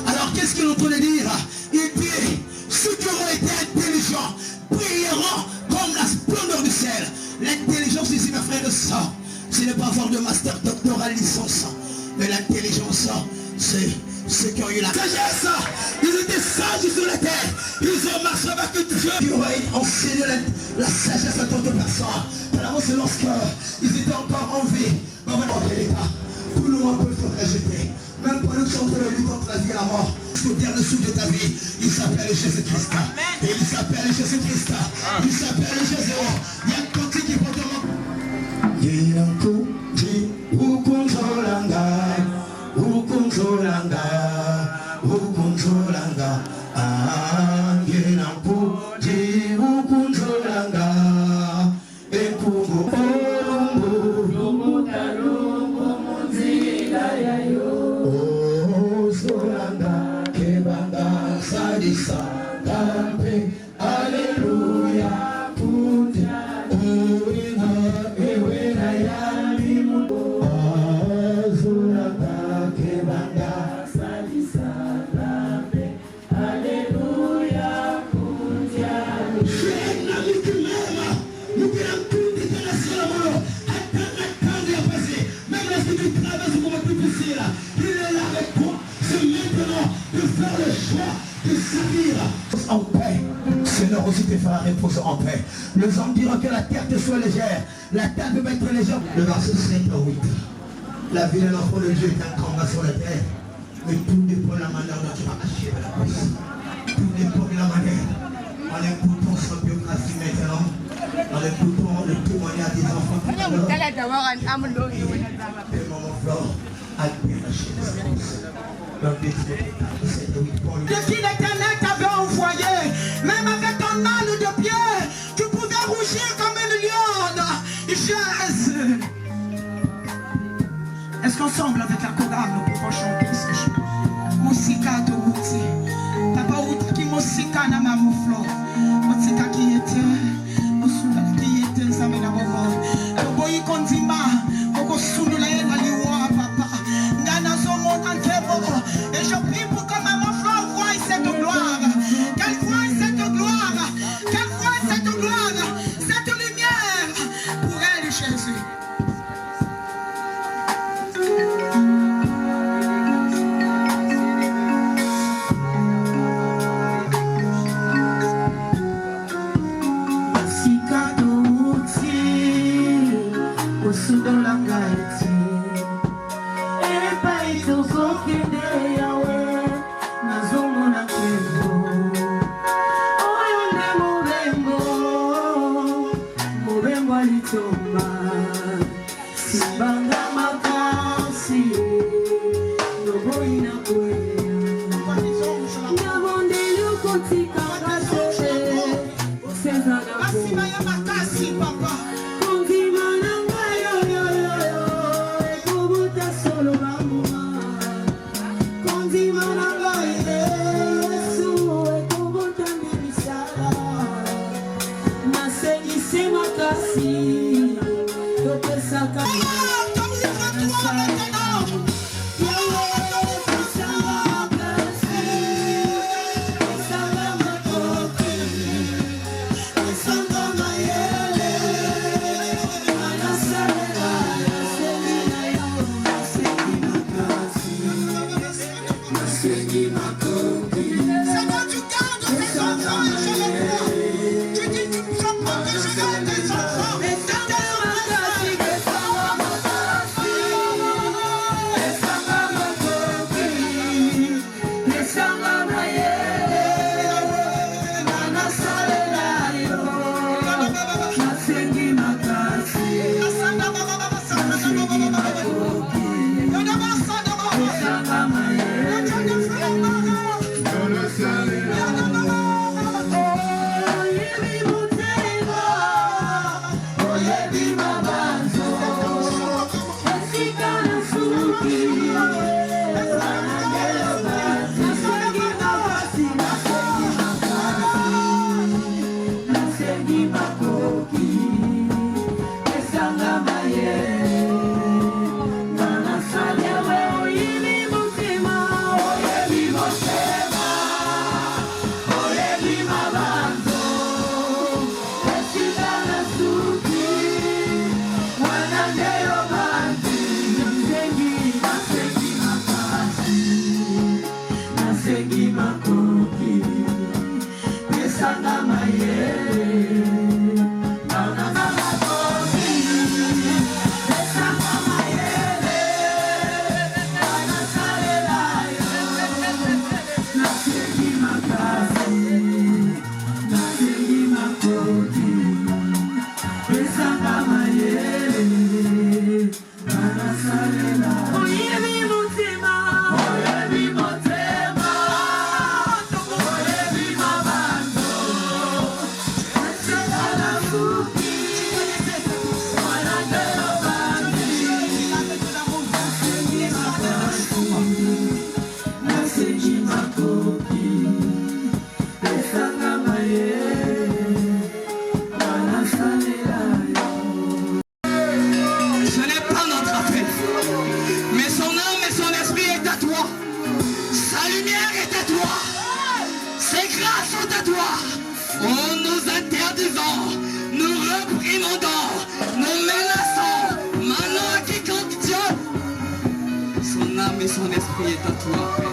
S9: Alors qu'est-ce qu'il est en train de dire? Il dit, ceux qui auront été intelligents brilleront comme la splendeur du ciel. L'intelligence ici, mes frères et sœurs, ce n'est pas avoir de master, doctorat, licence. Mais l'intelligence, c'est ceux qui ont eu la sagesse. Ils étaient sages sur la terre. Ils ont marché avec Dieu. Ils ont enseigné la sagesse à d'autres personnes. Alors c'est lorsqu'ils étaient encore en vie. Tout le monde peut se rejeter. Même pendant que tu es en train de lutter contre la vie et la mort. Jusqu'au dernier souffle de ta vie, il s'appelle Jésus-Christ. Et il s'appelle Jésus-Christ. Il s'appelle Jésus. Il y a un côté qui peut
S14: Alléluia.
S9: joie, de sourire en paix. Seigneur aussi te fera reposer en paix. Les hommes diront que la terre te soit légère. La terre peut être légère. Le verset 7 à 8. La vie de l'enfant de Dieu est un combat sur la terre. Mais tout dépend de la manière dont tu vas achever la course. Tout dépend de la manière. En écoutant sa biographie maintenant, en écoutant le témoignage des enfants. Des moments forts à bien achever la course.
S12: Depuis l'Éternel t'avait envoyé, même avec ton âne de pied, tu pouvais rougir comme une lionne. Jésus. Est-ce qu'ensemble avec la chorale nous pouvons chanter ce chant? Mosika de Wouti. Papa Wouti qui Mosika na mamouflo. Mosika qui était. Mosula qui était. Samena Bobo. Toboyi Kondima. Koko Sunula Yela Liwa Papa. Ngana Zomo Nantebo. Et je prie pour que maman Flo voie cette gloire. Qu'elle voie cette gloire. Qu'elle voie cette gloire. Cette lumière. Pour elle, Jésus.
S14: Son âme et son esprit est à toi, Père.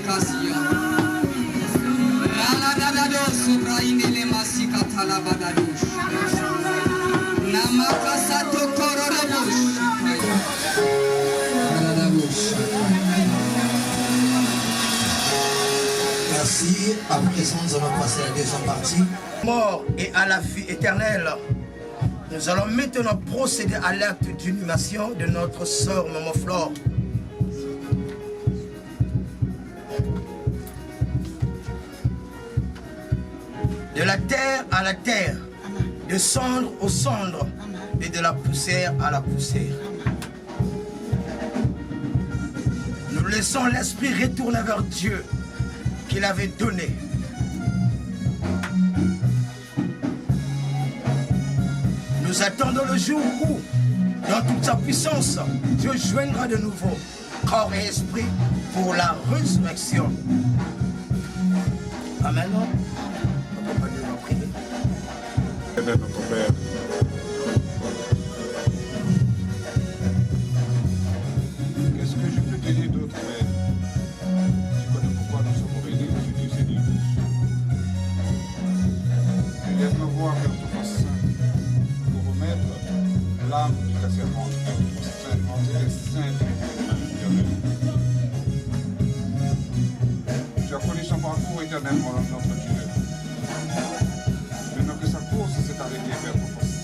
S14: Kasia. Raladado Supra Indele Masika Talabadadush. Namakasato Korodabush.
S9: Merci. À présent, nous allons passer à la deuxième partie. Mort et à la vie éternelle. Nous allons maintenant procéder à l'acte d'inhumation de notre sœur Maman Flore. De la terre à la terre, de cendre aux cendres et de la poussière à la poussière. Nous laissons l'esprit retourner vers Dieu qu'il avait donné. Nous attendons le jour où, dans toute sa puissance, Dieu joindra de nouveau corps et esprit pour la résurrection. Amen.
S10: Notre Père, qu'est-ce que je peux te dire d'autre, Père? Tu connais pourquoi nous sommes réunis aujourd'hui, Seigneur. Je viens me voir vers ton face saint pour remettre l'âme de ta servante vers ton saint, les saintes éternelles. Tu as connu son parcours éternellement, notre Dieu. C'est arrêté vers ton face.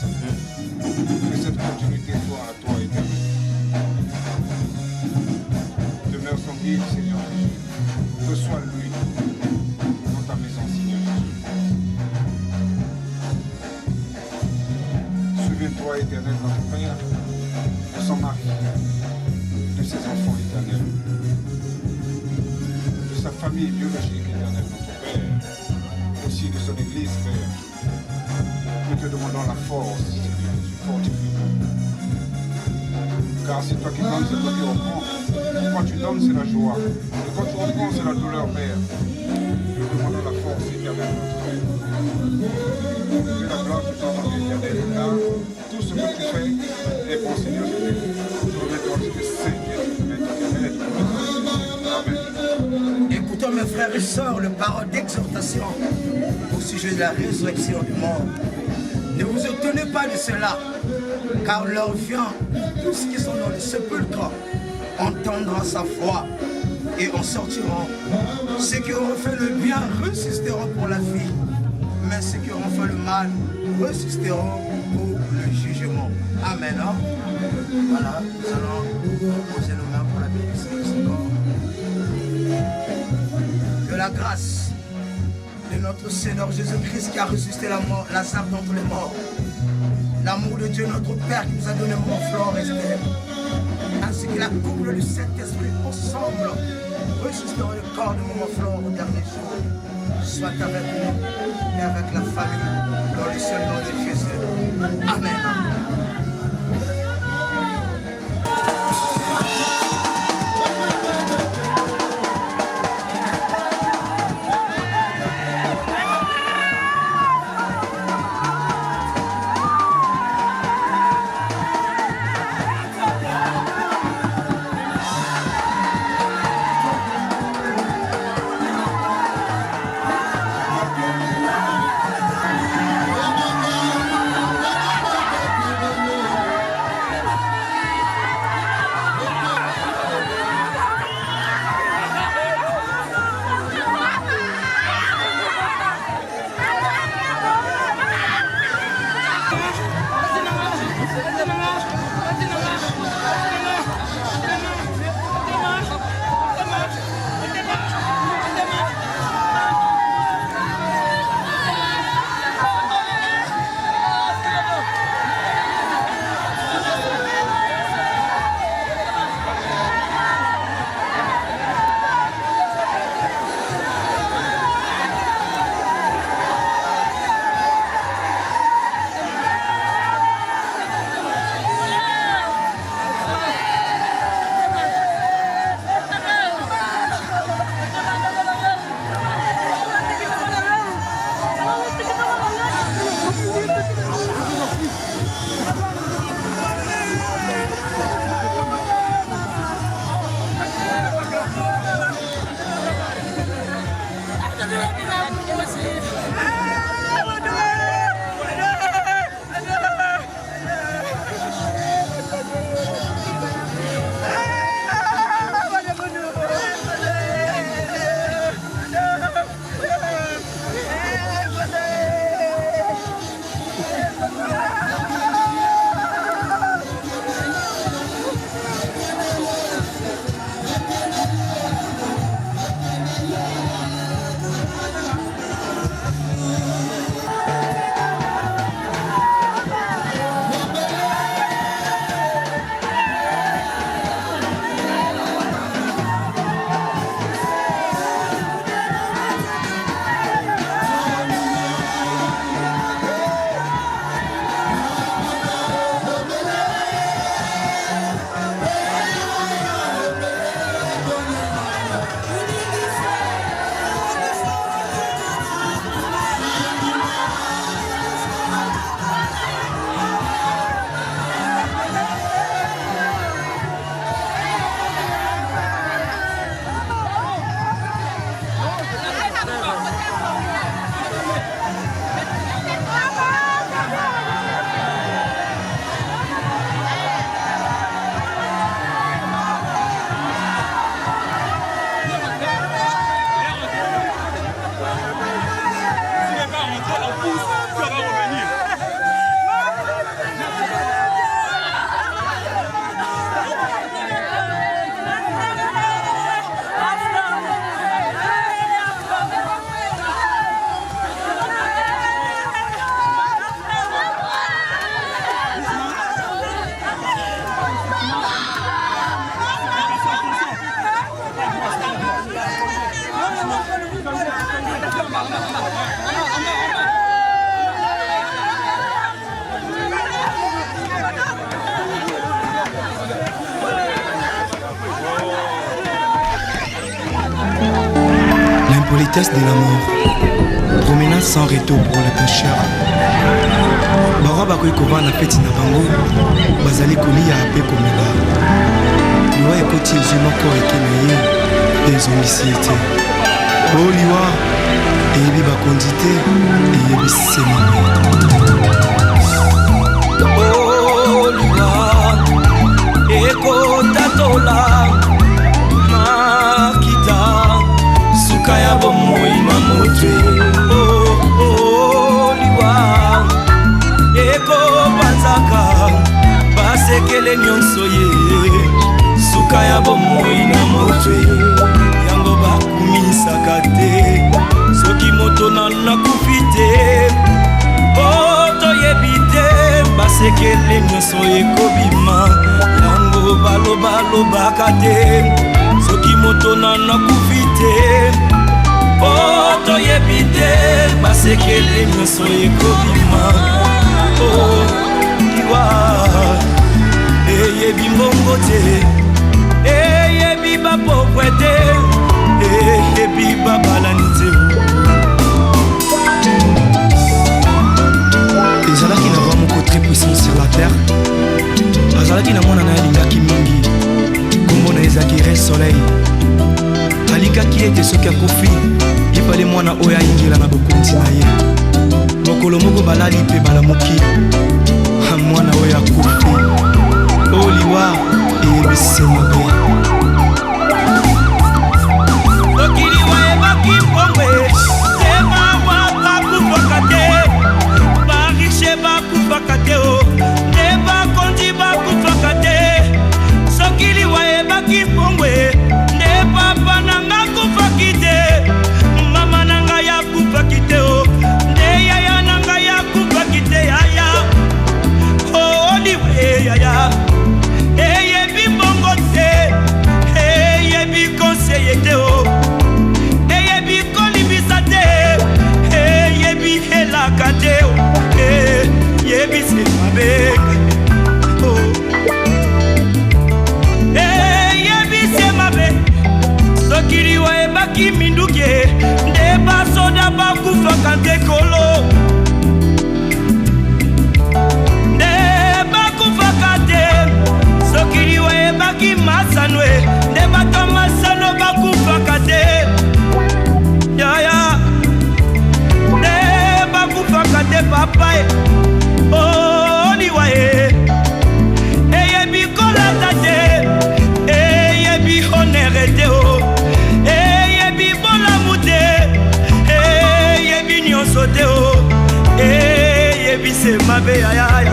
S10: Que cette continuité soit à toi éternel. Demeure son guide, Seigneur Jésus. Reçois-lui dans ta maison, Seigneur Jésus. Souviens-toi, éternel, notre Père, de son mari, de ses enfants éternels, de sa famille biologique, éternel, notre Père, aussi de son église, Père. Nous te demandons la force, Seigneur, fortifie-nous. Car c'est toi qui donnes, c'est toi qui reprends. Quand tu donnes, c'est la joie. Et quand tu reprends, c'est la douleur, Père. Nous demandons la force éternelle, notre Père. Que la gloire te soit rendue éternelle. Car tout ce que tu fais est bon, Seigneur Jésus. Je remets toi ce que c'est, je remets ton éternel. Amen.
S9: Écoutons mes frères et sœurs le parole d'exhortation au sujet de la résurrection du mort. Ne vous étonnez pas de cela, car l'heure vient, tous ceux qui sont dans le sépulcre entendront sa voix et en sortiront. Ceux qui auront fait le bien ressusciteront pour la vie, mais ceux qui auront fait le mal ressusciteront pour le jugement. Amen. Voilà, nous allons poser nos mains pour la bénédiction de ce corps. Que la grâce de notre Seigneur Jésus-Christ qui a ressuscité Lazare d'entre les morts, l'amour de Dieu notre Père qui nous a donné Maman Flore et Esther, ainsi que la couple du Saint-Esprit ensemble ressusciteront le corps de Maman Flore au dernier jour, soit avec nous et avec la famille, dans le seul nom de Jésus. Amen.
S15: L'impolitesse de la mort, promenade sans retour pour les pécheurs. Barwa bakoki kovanda feti na bango bazali kolia mpe komela liwa ekoti ezwi moko eke na ye mpe ezongisi ye te oyo liwa eyebi bakonzi te eyebisema
S8: oyo liwa ekotatola makita suka ya bomoi na motwe liwa ekopanzaka basekele nyonso ye suka ya bomoi na motwe yango bakumisaka te soki moto nakufi te toyebi te basekele nyonso ekobima yango balobalobaka te soki moto nakufi te toyebi te basekele nyonso ekobima liwa eyebi mbongo te eyebi bapokwe te eyebi babalani te
S15: ezalaki na roi moko très puissant sur la terre azalaki na mwana na ye alingaki mingi kombo na ezalaki re soleil alikaki ete soki akofi ifale mwana oyo ayingela na bokonzi na ye mokolo moko balali mpe balamuki mwana oyo akufi oyo liwa eyebisi mabe
S8: soki liwa ebaki mpongwe te mawa bakufaka te barishe bakufaka te te bakonzi bakufaka te soki liwa ebaki mpongwe nde papa nanga akufaki te mama nanga yakufaki te nde yaya nanga yakufaki te yaya liwe yaya eyebi mbongo te eyebi konseye te eyebi kolibisa te eyebi elaka te eyebisi mabe eyebisi mabe soki liwa ebaki minduki nde basoda bakufaka te kolo nde bakufaka te soki liwa ebaki masano nde bato masano bakufaka te yaya
S15: yebise mabe ayaya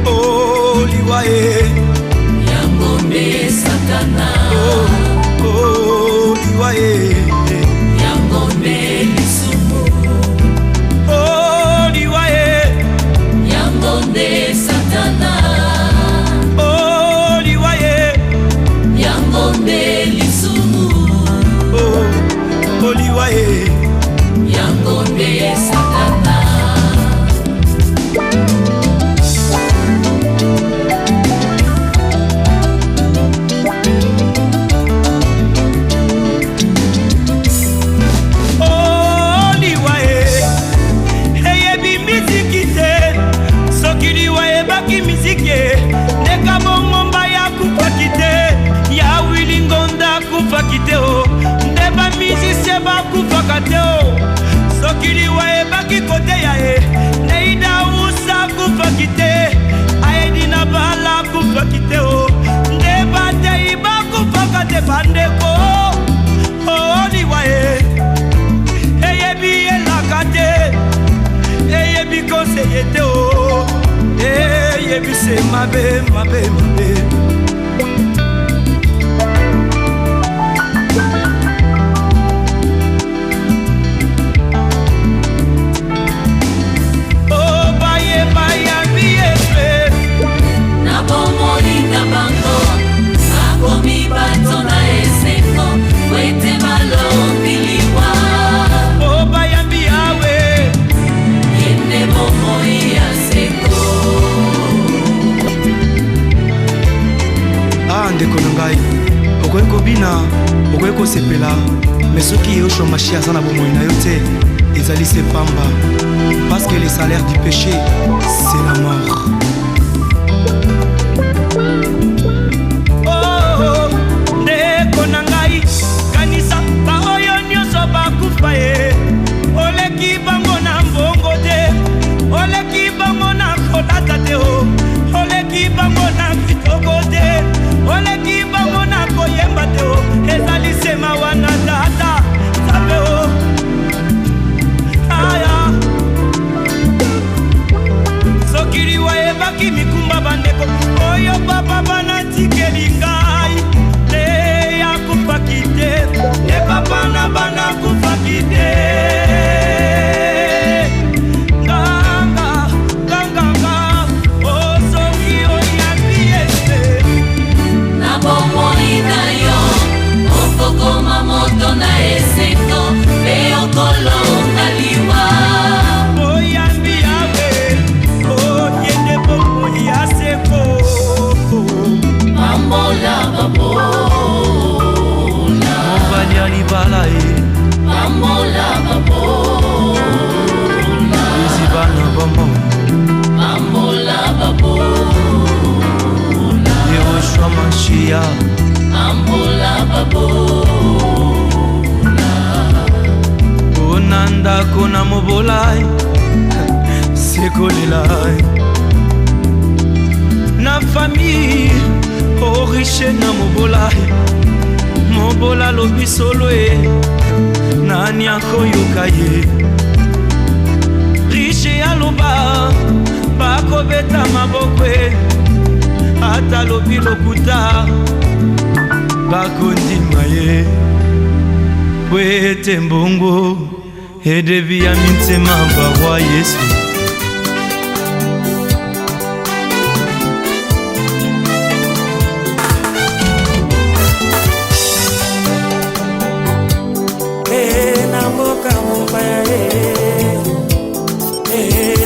S15: oh liwaye
S8: Yangombe Satana
S15: oh liwaye
S8: Yangombe Lisumu
S15: oh liwaye
S8: Yangombe Satana
S15: oh liwaye
S8: Yangombe Lisumu
S15: oh liwaye
S8: Yangombe Satana
S15: ndeba musicien bakufaka te o soki liwa ebaki kote ya ye neida usa kufaki te ayedi na bala kufaki te o ndeba tei bakufaka te bandeko o liwa ye eyebi elaka te eyebi konseye te o eyebi se mabe mabe mabe ndeko na ngai okoki kobina okoki kosepela me soki yoshomashia aza na bomoi na yo te ezali se pamba parce que le salaire du péché c'est la mort oh, ndeko na ngai kanisa baoyo nyonso bakufa ye oleki bango na mbongo te oleki bango na kolata te o oleki bango na kitoko te oleki bango na koyemba te o ezali sema wana tata sabe o aya soki liwa ebaki mikumba bandeko oyo papa banatikeli ngai te yakufaki te te papa na bana kufaki te
S8: Okokoma moto na eseko pe okolonga liwa
S15: oyambi yawe oyende bongo ya seko
S8: Pambola babola
S15: mobali alibala e
S8: Pambola babola
S15: izibana bomo
S8: Pambola babola
S15: Yehoshua Mashiach
S8: Pambola babola
S15: onanda kona mobolai sekolelai na famille oriche na mobolai mobola lobi solo e nani akoyoka ye riche aloba bakobeta maboko e ata lobi lokuta bakondima ye po ete mbongo edevi ya mintema barwa yesu
S16: na mboka mopaya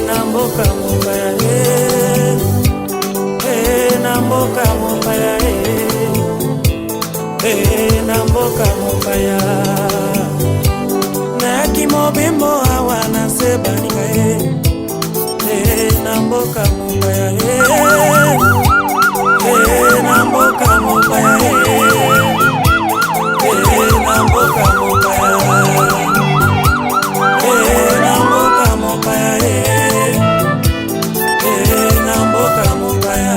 S16: na mboka mopaya na mboka mopaya na mboka mopaya naki mobimbo awa na se baninga na mboka mopaya na mboka mopaya na mboka mopaya na mboka mopaya na mboka mopaya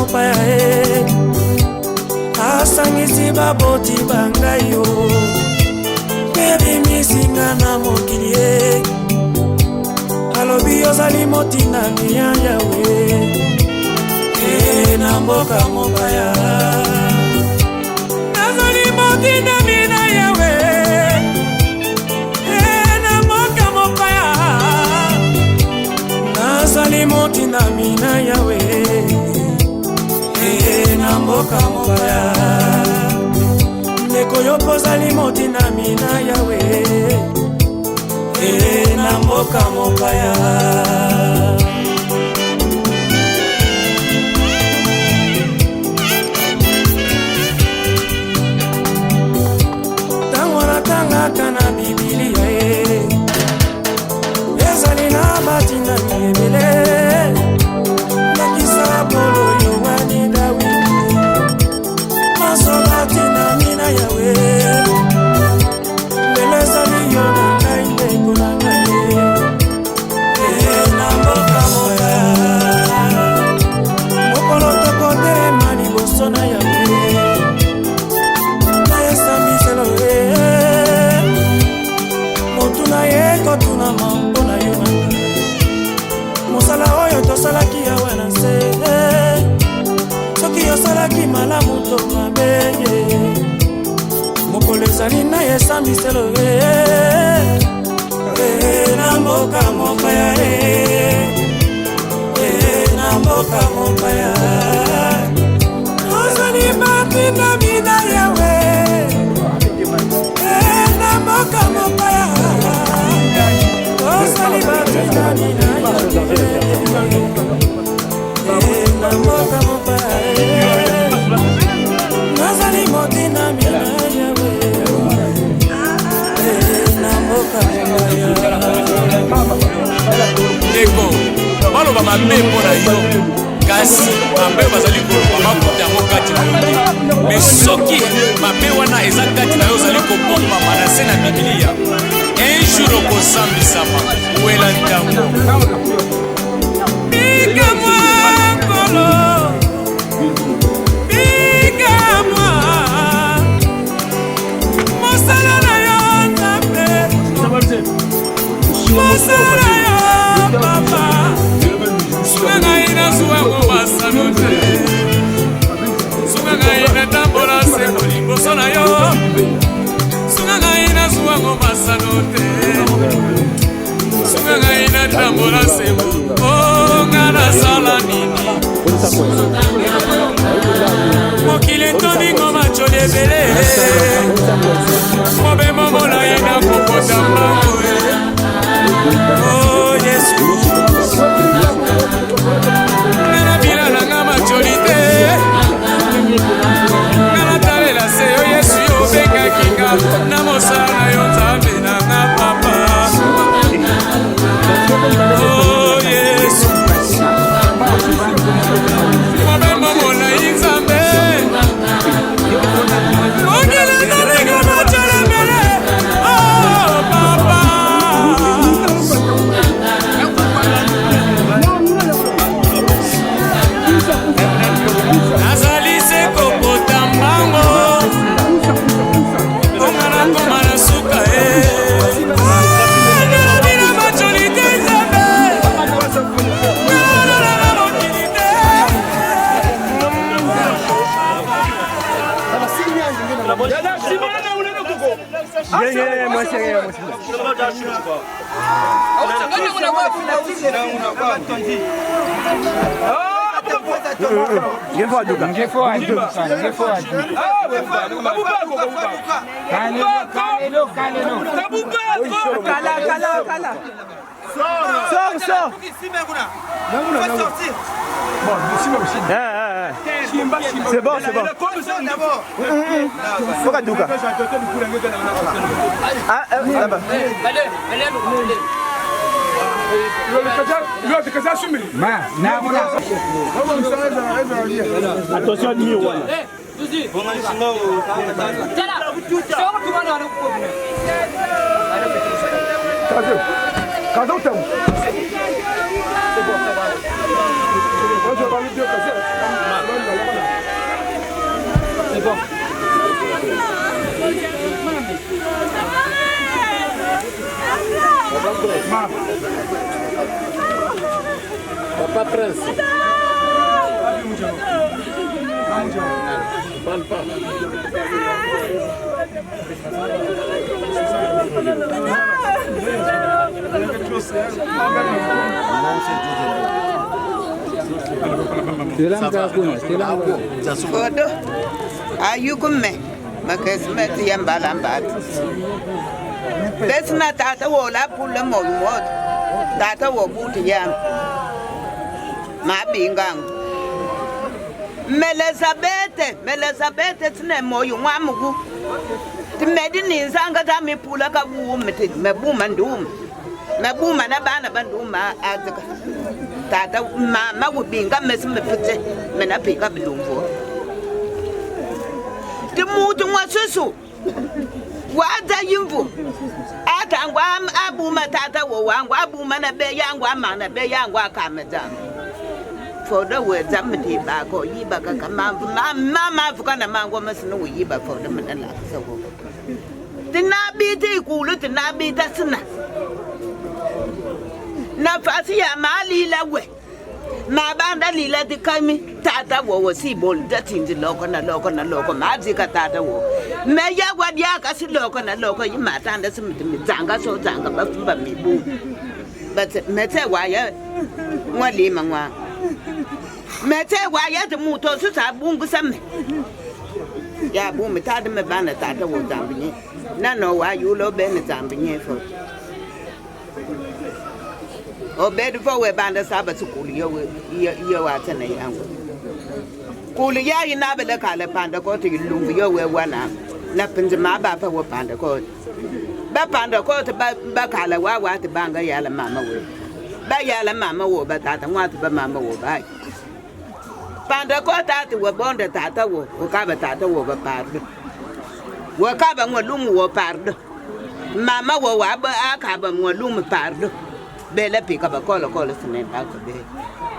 S16: mopaya asangisi baboti bangai yo ebimisinga na mokili alobi ozali motinami ya yawe na mboka mopaya nazali motinami na yawe na mboka mopaya nazali motinami na yawe na mboka mopaya ndeko yo pozali motinami na yawe na mboka mopaya tango natangaka na bibilia ezali na batinami ebele nakisa bolo wani Dawidi masobatinami na yawe lelezali yo na ngai ndeko na ngai na mboka mopaya mokolo tokotelema liboso na yawe na esambiselo motuna ye kotunama mpona yo na ngai mosala oyo tosalaki yawe na se soki osalaki malamu to mabe mokolo ezali na esambiselo na mboka mopaya na mboka mopaya ozali matinami na yawe na mboka mopaya ozali matinami na yawe na mboka mopaya nazali motinami na yawe na mboka mopaya
S17: ndeko baloba mabe mpona yo kasi mabe bazali koloba makuta yango kati na yo te me soki mabe wana eza kati na yo ozali kobombama na se na bibilia un jour okosambisama wela ntango
S16: bikamwa nkolo bikamwa mosala na yo nzambe mosala yo papa sunga ngai nazuwa ngo masano te sunga ngai natambola seko liboso na yo sunga ngai nazuwa ngo masano te sunga ngai natambola seko nga nasala nini mokili etoningo macholi ebele mobemo molai na kokota mbango oh yesu ngana bila nanga macholi te ngana talela se yo yesu yo obengaki nga na mosala yo nzambe nanga papa oh yesu mobemo molai nzambe mokili etoningo macholi ebele oh papa nazali se kokota mbango ongana koma na suka nalobina macholi te nzambe nalolana mokili te
S18: Sors. C'est bon. Faut qu'à Douka. Ah, là-bas.
S19: Attention à Niro.
S5: Cadê o teu?
S2: Papa Prince.
S19: Fodo ayukume makesmet yambalambat desna tata wola pula molmot tata wo buti yam ma bingang melezabete tne moyo mwamugu timedini zanga tami pula ka buumete mebuma ndum mebuma na bana banduma azaka tata mama wubinga mesimepite mena pika bilumvo timutu mwasusu wada yimvu atangwa abuma tata wo wangu abuma na be yangu amana be yangu akameza for the words amti ba ko yiba ka mama fukana mango masinu yiba for the manala so tinabi kulu tinabi tasna nafasi ya mali lawe mabanda lila dikami tata wo si bol datinzi loko mazi ka tata wo meya gwadia ka si loko yimata nda simiti zanga so zanga bafumba mibu but mete waya ngwali mangwa mete waya de muto su sa bungu samme ya bu meta de me bana tata wo zambinye na no wa yulo be ne zambinye fo obed fo we banda saba su kuli yo atana yangu kuli ya ina bele kale panda ko ti lungu yo we wana na pinjima ba fa wo panda ko te ba kala wa te banga ya la mama we ba ya la mama wo ba tata wa te ba mama wo ba panda ko tata wo bonda tata wo ka ba tata wo ba pardo wo ka ba ngolumu wo pardo mama wo wa ba ka ba ngolumu pardo bele pika ba kolo sine ba ko be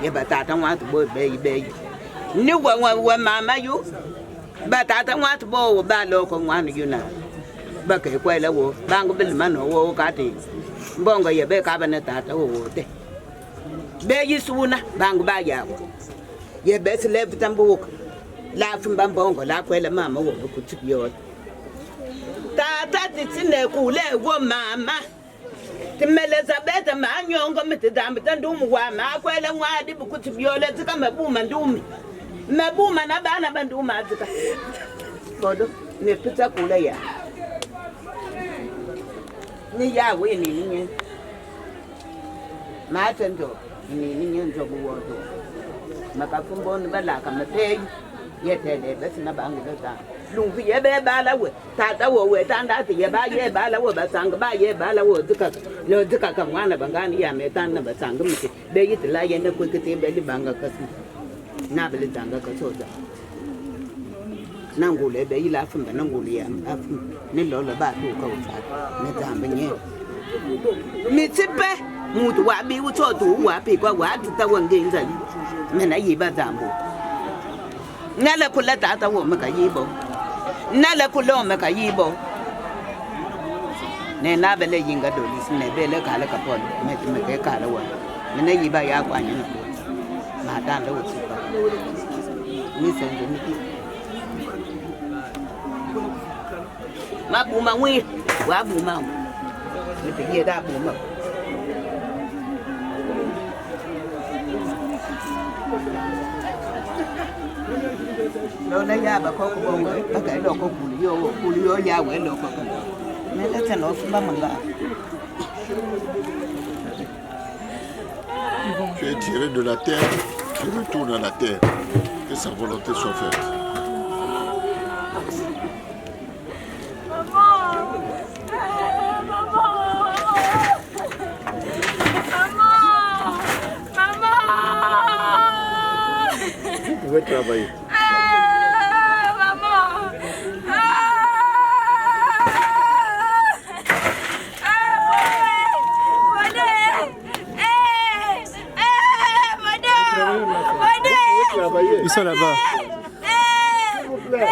S19: ye batata want boy be ni wa mama yu batata want bo ba lo ko ngwan yu na ba ke kwela wo bango bil mano wo ka ti bongo ye be ka ba na tata wo te be yisuna bango ba ya ye be sele tambu la fumba bongo la kwela mama wo ku tiyo tata titsine kule wo mama Elizabeth manyongo mitidamba ndumu wa makwele ngwadi bukuti byole zika mabuma ndumi mabuma na bana banduma zika kodo ne pita kula ya ni ya we ni ninye matendo ni ninye njobu wodo makafumbo ni bala kama pei yetele basi na bangu data lungu ye be bala we tata wo we tanda ti ye ba ye bala wo basanga ba ye bala wo zika lo zika ka mwana bangani ya metana basanga miti be yitla ye ne ko kete be li banga kasu na be li tanga ka soda nangule be ila fumba nangule ya afu ne lo ba tu ka uta ne tamba nye mitipe mutu wa bi uto tu wa pi kwa wa tuta wangenza mena yiba zambo nala kula tata wo maka yibo nala kula maka yibo ne na bele yinga dolis ne bele kala kapon me ke kala wa mena yiba ya kwa nyina ma dan lo tsipa ni sende ni ma bu ma wi wa bu ma ni pe ye da bu ma lo na ya ba ko ko ba ka lo ko kuliyo ya we lo ko me la tano ba manga
S10: Tu es tiré de la terre, tu retournes à la terre, que sa volonté soit faite. Tu veux travailler.
S18: Ils sont là-bas.
S10: S'il vous plaît.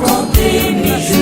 S8: Compter mes jours.